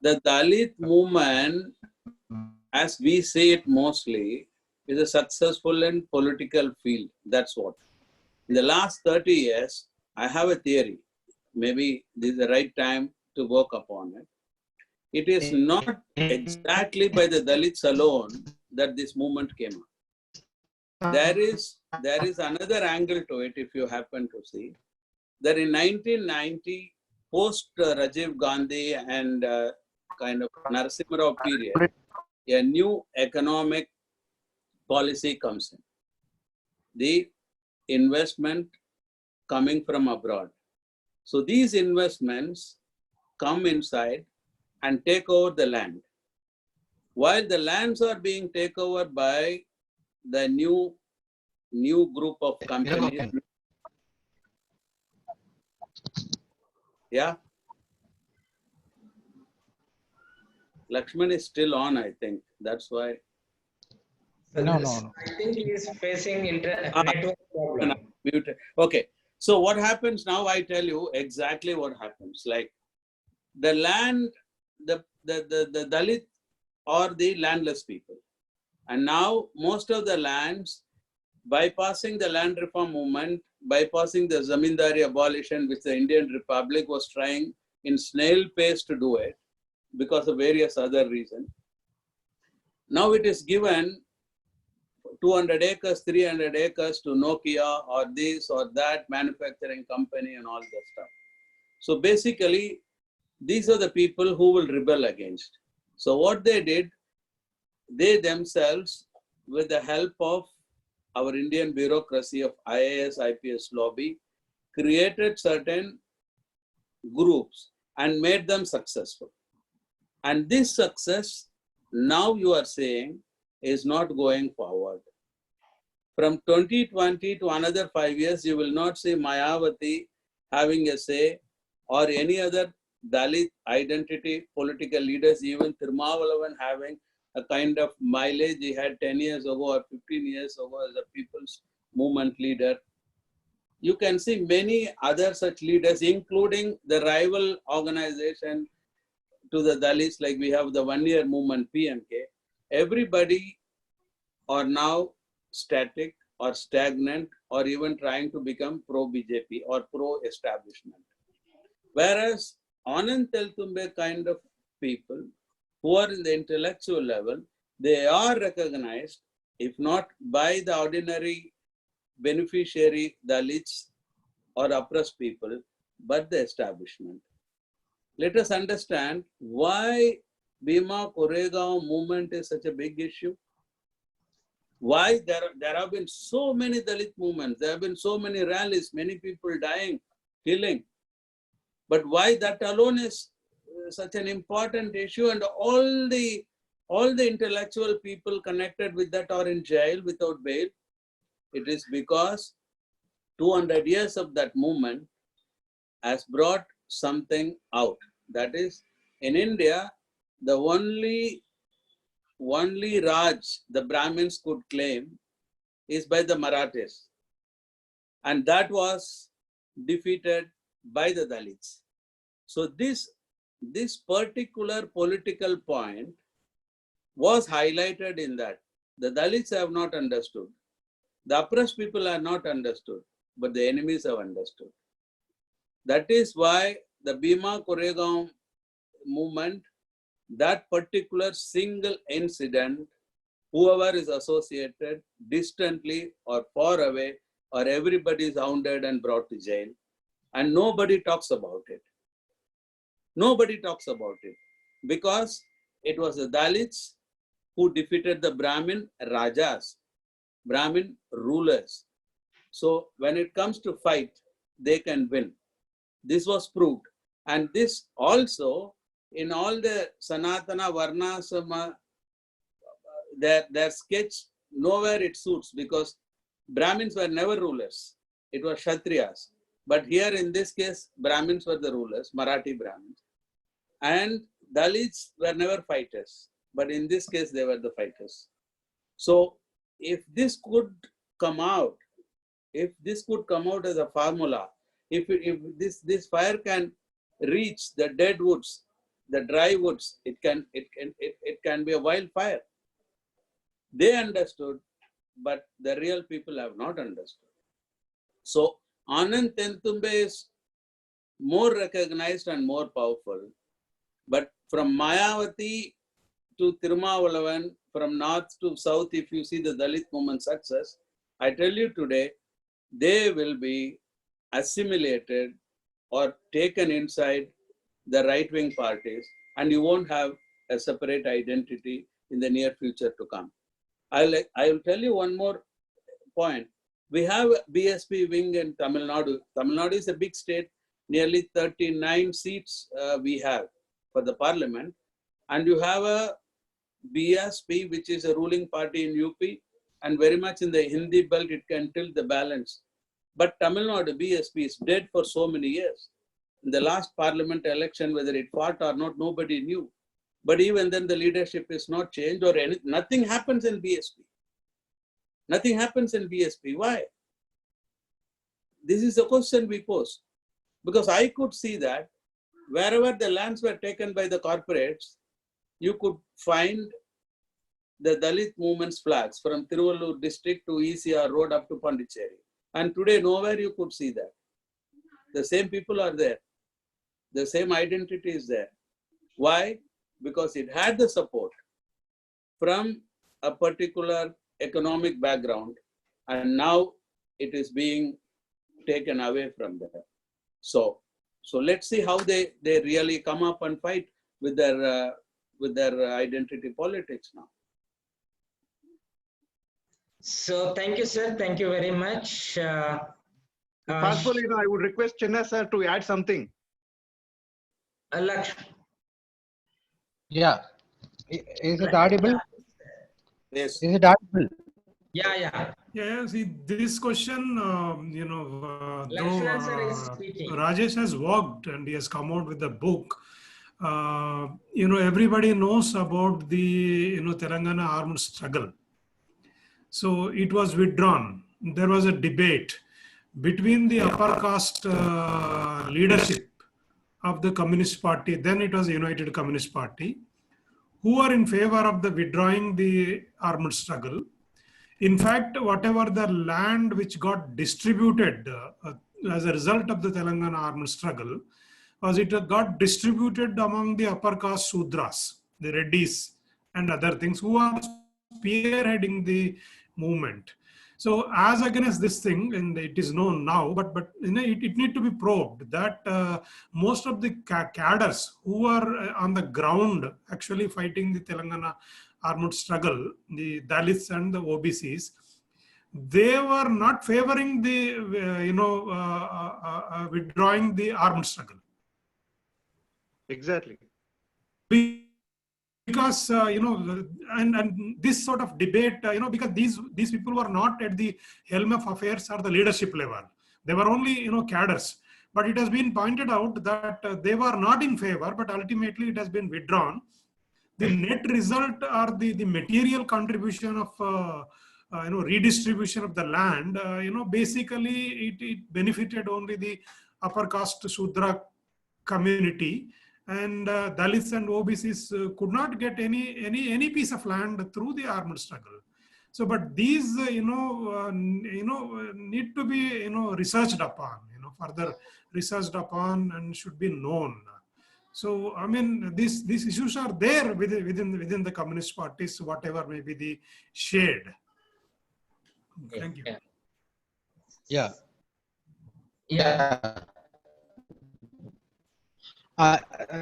the Dalit movement, as we see it mostly, is a successful and political field. That's what. In the last 30 years, I have a theory. Maybe this is the right time to work upon it. It is not exactly by the Dalits alone that this movement came up. There is another angle to it, if you happen to see. That in 1990, post Rajiv Gandhi and kind of Narasimha Rao period, a new economic policy comes in. The investment coming from abroad. So these investments come inside and take over the land. While the lands are being taken over by the new group of companies. Yeah. Lakshman is still on, I think. That's why. So No, this, no, no. I think he is facing Ah, network problem. muted. Okay. So what happens now? I tell you exactly what happens. Like the land, the Dalit or the landless people. And now most of the lands, bypassing the land reform movement, bypassing the Zamindari abolition, which the Indian Republic was trying in snail pace to do it because of various other reasons. Now it is given 200 acres, 300 acres to Nokia or this or that manufacturing company and all that stuff. So basically, these are the people who will rebel against. So what they did, they themselves, with the help of our Indian bureaucracy of IAS, IPS lobby, created certain groups and made them successful. And this success, now you are saying, is not going forward. From 2020 to another 5 years, you will not see Mayawati having a say or any other Dalit identity political leaders, even Tirumavalavan having a kind of mileage he had 10 years ago or 15 years ago as a people's movement leader. You can see many other such leaders, including the rival organization to the Dalits, like we have the one-year movement PMK. Everybody are now static or stagnant or even trying to become pro-BJP or pro-establishment. Whereas Anand Teltumbe kind of people who are in the intellectual level, they are recognized, if not by the ordinary beneficiary Dalits or oppressed people, but the establishment. Let us understand why Bhima Koregaon movement is such a big issue. Why there have been so many Dalit movements, there have been so many rallies, many people dying, killing. But why that alone is such an important issue, and all the intellectual people connected with that are in jail without bail? It is because 200 years of that movement has brought something out. That is, in India, the only Raj the Brahmins could claim is by the Marathas. And that was defeated by the Dalits. So this particular political point was highlighted in that. The Dalits have not understood. The oppressed people are not understood, but the enemies have understood. That is why the Bhima Koregaon movement, that particular single incident, whoever is associated distantly or far away, or everybody is hounded and brought to jail, and nobody talks about it. Nobody talks about it because it was the Dalits who defeated the Brahmin Rajas, Brahmin rulers. So when it comes to fight, they can win. This was proved. And this also, in all the Sanatana Varnasama, their sketch, nowhere it suits, because Brahmins were never rulers. It was Kshatriyas. But here in this case, Brahmins were the rulers, Marathi Brahmins. And Dalits were never fighters. But in this case, they were the fighters. So if this could come out, as a formula, if this fire can reach the dead woods, the dry woods, it can be a wildfire. They understood, but the real people have not understood. So Anand Teltumbe is more recognized and more powerful. But from Mayawati to Tirumavalavan, from north to south, if you see the Dalit movement success, I tell you today, they will be assimilated or taken inside the right-wing parties, and you won't have a separate identity in the near future to come. I will tell you one more point. We have a BSP wing in Tamil Nadu. Tamil Nadu is a big state, nearly 39 seats we have for the parliament, and you have a BSP, which is a ruling party in UP, and very much in the Hindi belt, it can tilt the balance. But Tamil Nadu BSP is dead for so many years. In the last parliament election, whether it fought or not, nobody knew. But even then the leadership is not changed or nothing happens in BSP. Nothing happens in BSP. Why? This is the question we pose. Because I could see that wherever the lands were taken by the corporates, you could find the Dalit movement's flags from Tiruvallur district to ECR road up to Pondicherry. And today nowhere you could see that. The same people are there. The same identity is there. Why? Because it had the support from a particular economic background, and now it is being taken away from them. So let's see how they really come up and fight with their identity politics now. So thank you, sir. Thank you very much. Possible, I would request Chinna sir to add something. Laksh. Yeah. Is it audible? Yes. Is it audible? Yeah. Yeah, see, this question, Lakshman sir is speaking. Rajesh has worked and he has come out with a book. Everybody knows about the, Telangana armed struggle. So it was withdrawn. There was a debate between the upper caste leadership of the Communist Party, then it was United Communist Party, who are in favor of the withdrawing the armed struggle. In fact, whatever the land which got distributed as a result of the Telangana armed struggle, it got distributed among the upper caste Sudras, the Reddys and other things, who are spearheading the movement. So as against this thing, and it is known now, but it need to be probed that most of the cadres who are on the ground actually fighting the Telangana armed struggle, the Dalits and the OBCs, they were not favoring the withdrawing the armed struggle. Exactly. Because and this sort of debate, because these people were not at the helm of affairs or the leadership level. They were only cadres. But it has been pointed out that they were not in favor, but ultimately it has been withdrawn. The net result or the material contribution of redistribution of the land, basically it benefited only the upper caste Shudra community, and Dalits and OBCs could not get any piece of land through the armed struggle. So, but these need to be researched upon, further researched upon, and should be known. So, I mean, these issues are there within the communist parties, whatever may be the shade. Thank you. Yeah.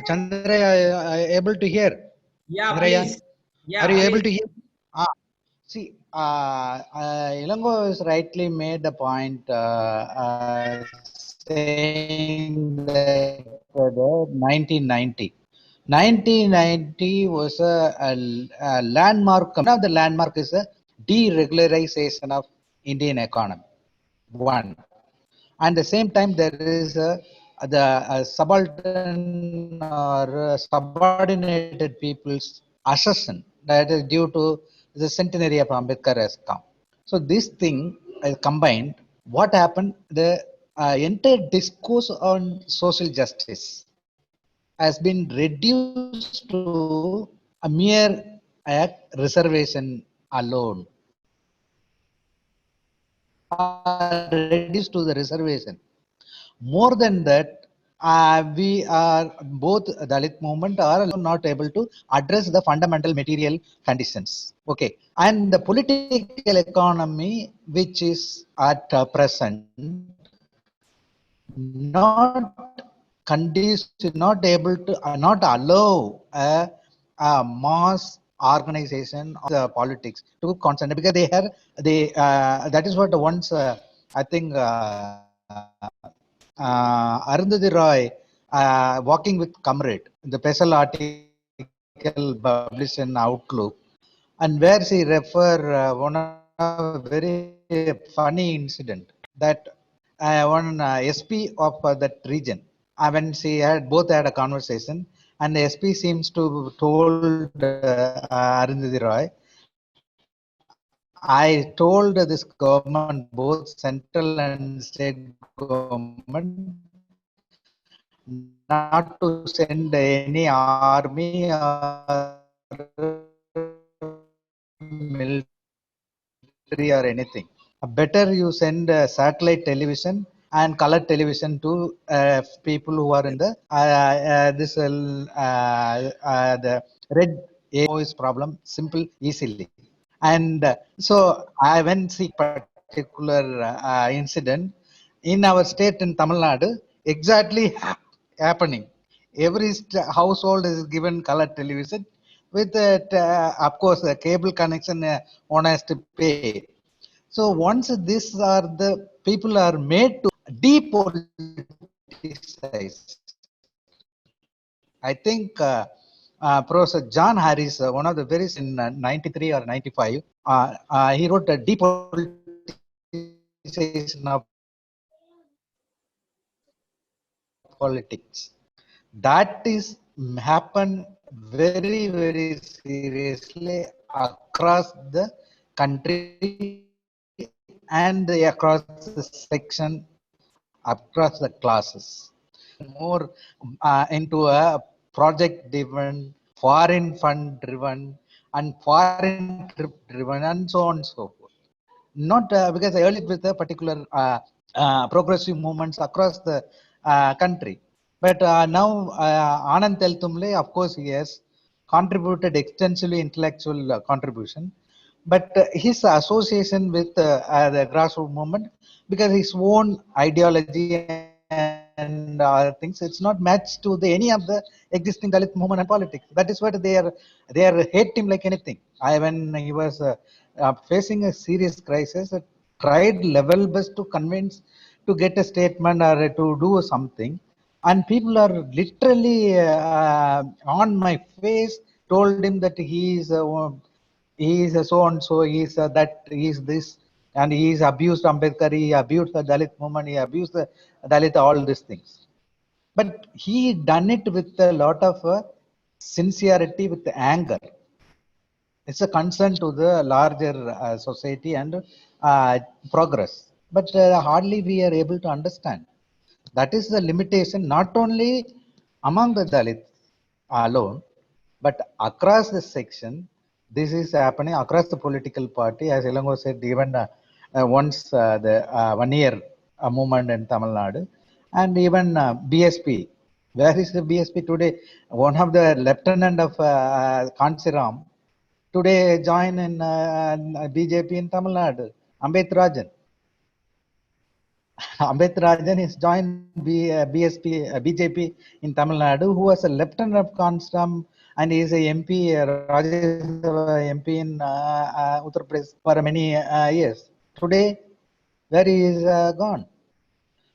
Chandraiah, are you able to hear? Yeah, Chandraiah, please. Yeah, are you please. able to hear? See, Elango has rightly made the point saying that the 1990 was a landmark. One of the landmark is a deregularization of Indian economy. One. And at the same time, there is the subaltern or subordinated people's accession that is due to the centenary of Ambedkar has come. So this thing is combined. What happened? The entire discourse on social justice has been reduced to a mere act reservation alone. Reduced to the reservation. More than that, we are both Dalit movement are not able to address the fundamental material conditions. Okay, and the political economy, which is at present not conducive, not able to, not allow a mass organization of the politics to concentrate, because that is what once I think Arundhati Roy walking with comrade, the special article published in Outlook, and where she refer one of very funny incident that one SP of that region, when she had both had a conversation, and the SP seems to told Arundhati Roy, I told this government, both central and state government, not to send any army or military or anything. Better you send satellite television and color television to people who are in the the red voice problem simple easily. And so I went see particular incident in our state in Tamil Nadu, exactly happening. Every household is given color television with of course the cable connection one has to pay. So once these are the people are made to depoliticize, I think Professor John Harris, one of the very in 93 or 95, he wrote a depoliticization of politics. That is happen very, very seriously across the country and across the section, across the classes. More into a project driven, foreign fund driven, and foreign trip driven, and so on and so forth. Not because I earlier with the particular progressive movements across the country. But now Anand Teltumle, of course, he has contributed extensively intellectual contribution, but his association with the grassroots movement, because his own ideology and other things, it's not matched to any of the existing Dalit movement and politics. That is what they are hate him like anything. When he was facing a serious crisis, tried level best to convince to get a statement or to do something, and people are literally on my face told him that he is so and so, he is that, he is this, and he is abused Ambedkar, he abused the Dalit movement, he abused the Dalit, all these things. But he done it with a lot of sincerity, with anger. It's a concern to the larger society and progress. But hardly we are able to understand. That is the limitation, not only among the Dalits alone, but across the section. This is happening across the political party. As Elango said, even once the 1 year movement in Tamil Nadu, and even BSP. Where is the BSP today? One of the lieutenant of Kanchiram today join in BJP in Tamil Nadu, Ambedkar Rajan. Ambedkar Rajan is joined BJP in Tamil Nadu, who was a lieutenant of Constam and is a MP, Rajya Sabha MP in Uttar Pradesh for many years. Today, where he is gone.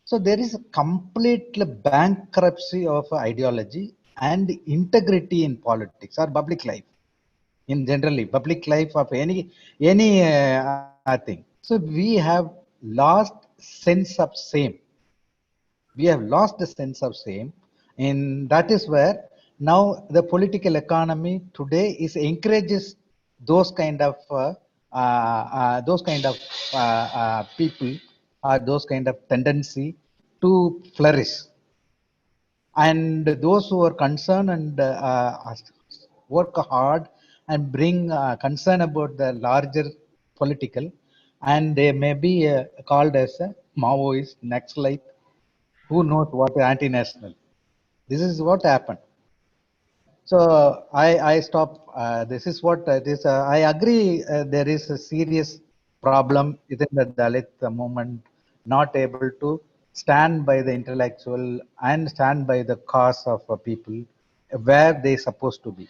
So there is a complete bankruptcy of ideology and integrity in politics or public life. In generally public life of any thing. So we have lost sense of same. We have lost the sense of same, and that is where now the political economy today is encourages those kind of people or those kind of tendency to flourish. And those who are concerned and work hard and bring concern about the larger political, and they may be called as a Maoist, Naxalite, who knows what anti-national. This is what happened. So I stop. This is what this. I agree. There is a serious problem within the Dalit movement, not able to stand by the intellectual and stand by the cause of people where they supposed to be.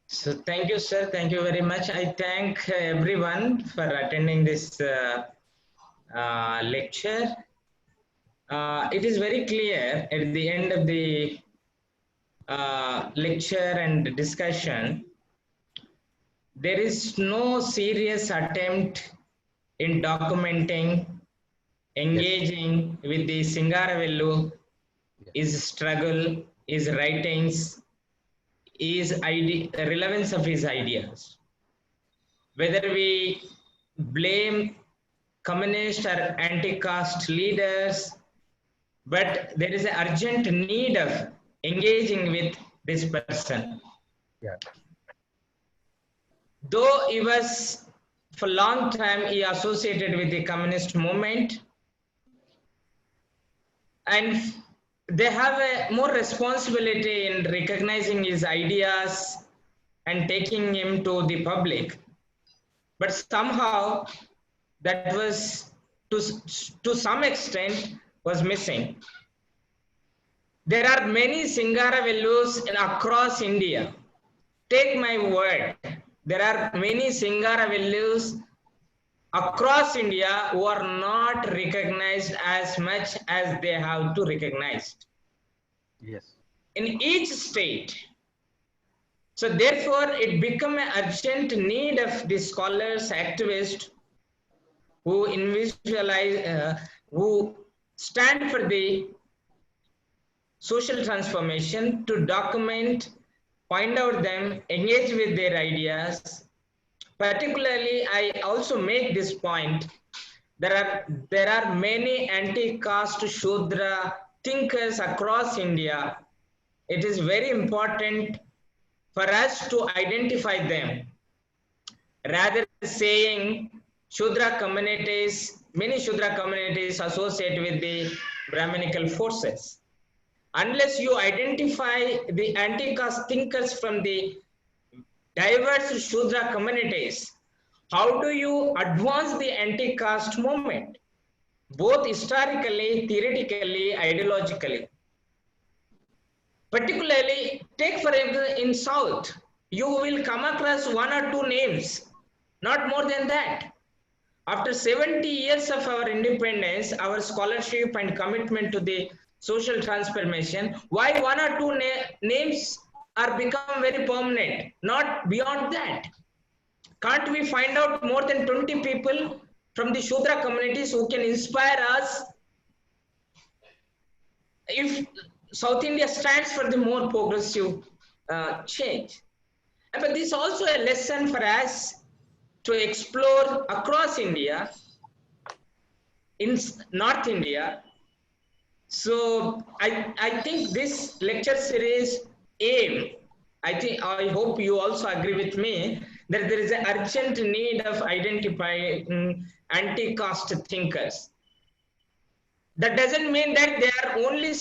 So thank you, sir. Thank you very much. I thank everyone for attending this lecture. It is very clear at the end of the lecture and discussion, there is no serious attempt in documenting, engaging with the Singaravelu is struggle his writings, relevance of his ideas. Whether we blame communist or anti-caste leaders, but there is an urgent need of engaging with this person. Yeah. Though he was, for a long time, he associated with the communist movement, and they have a more responsibility in recognizing his ideas and taking him to the public. But somehow that was, to some extent, was missing. There are many Singaravelus across India. Take my word, there are many Singaravelus across India who are not recognized as much as they have to recognize. Yes. In each state. So therefore, it become an urgent need of the scholars, activists who individualize, who stand for the social transformation, to document, find out them, engage with their ideas. Particularly, I also make this point. There are many anti-caste Shudra thinkers across India. It is very important for us to identify them, rather saying Shudra communities, many Shudra communities associate with the Brahminical forces. Unless you identify the anti-caste thinkers from the diverse Shudra communities, how do you advance the anti-caste movement, both historically, theoretically, ideologically? Particularly, take for example in South, you will come across one or two names, not more than that. After 70 years of our independence, our scholarship and commitment to the social transformation, why one or two names are become very permanent, not beyond that? Can't we find out more than 20 people from the Shudra communities who can inspire us? If South India stands for the more progressive change. But this is also a lesson for us to explore across India, in North India. So I think this lecture series aim, I hope you also agree with me, that there is an urgent need of identifying anti-caste thinkers. That doesn't mean that they are only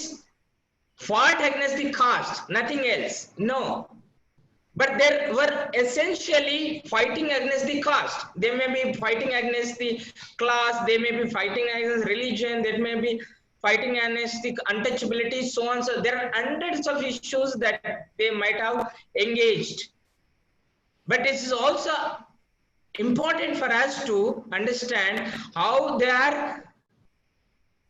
fought against the caste, nothing else. No. But they were essentially fighting against the caste. They may be fighting against the class, they may be fighting against religion, they may be fighting against the untouchability, so on. So there are hundreds of issues that they might have engaged. But it is also important for us to understand how they are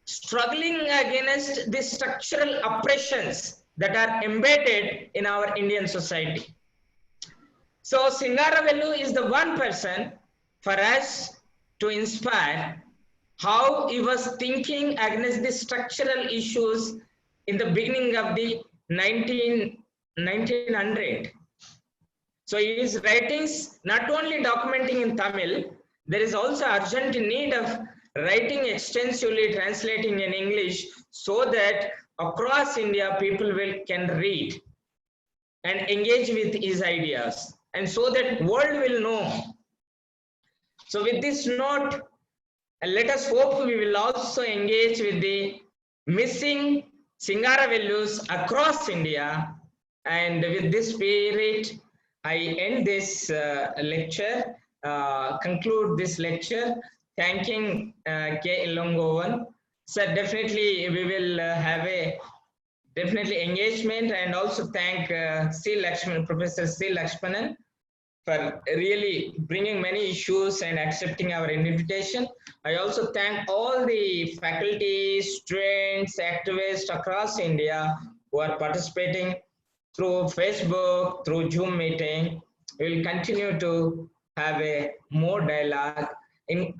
struggling against the structural oppressions that are embedded in our Indian society. So Singaravelu is the one person for us to inspire how he was thinking against the structural issues in the beginning of the 1900. So his writings not only documenting in Tamil, there is also urgent need of writing extensively, translating in English, so that across India people can read and engage with his ideas, and so that world will know. So with this note, let us hope we will also engage with the missing Singaravelus across India. And with this spirit, I end this lecture, conclude this lecture, thanking K. Elangovan. So definitely we will have a engagement, and also thank Professor C. Lakshmanan for really bringing many issues and accepting our invitation. I also thank all the faculty, students, activists across India who are participating through Facebook, through Zoom meeting. We will continue to have a more dialogue.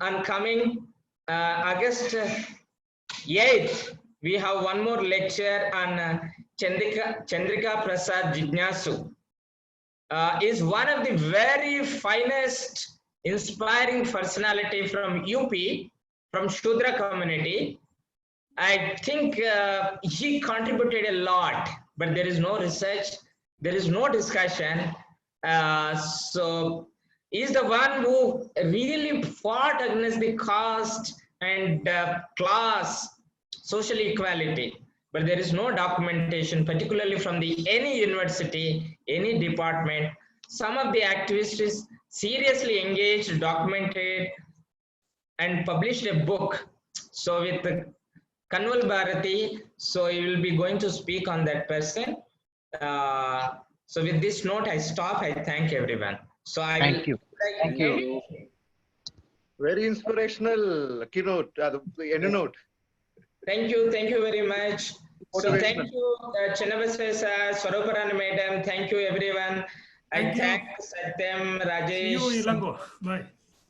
On coming August 8th, we have one more lecture on Chandrika Prasad Jignasu is one of the very finest, inspiring personality from UP, from Shudra community. I think he contributed a lot, but there is no research, there is no discussion. So he's the one who really fought against the caste and class, social equality. But there is no documentation, particularly from any university, any department. Some of the activists seriously engaged, documented, and published a book. So with Kanwal Bharati, so he will be going to speak on that person. So with this note, I stop. I thank everyone. So I Thank you. Thank you. Very inspirational keynote, the end note. Thank you very much. So thank you, Channabasai sir, Swaruparani madam. Thank you everyone. I thank Satyam, Rajesh. See you, Elango. Bye.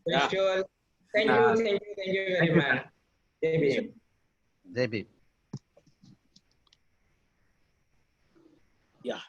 Vishal. Thank you very much. Jai Bhim. Jai Bhim. Yeah.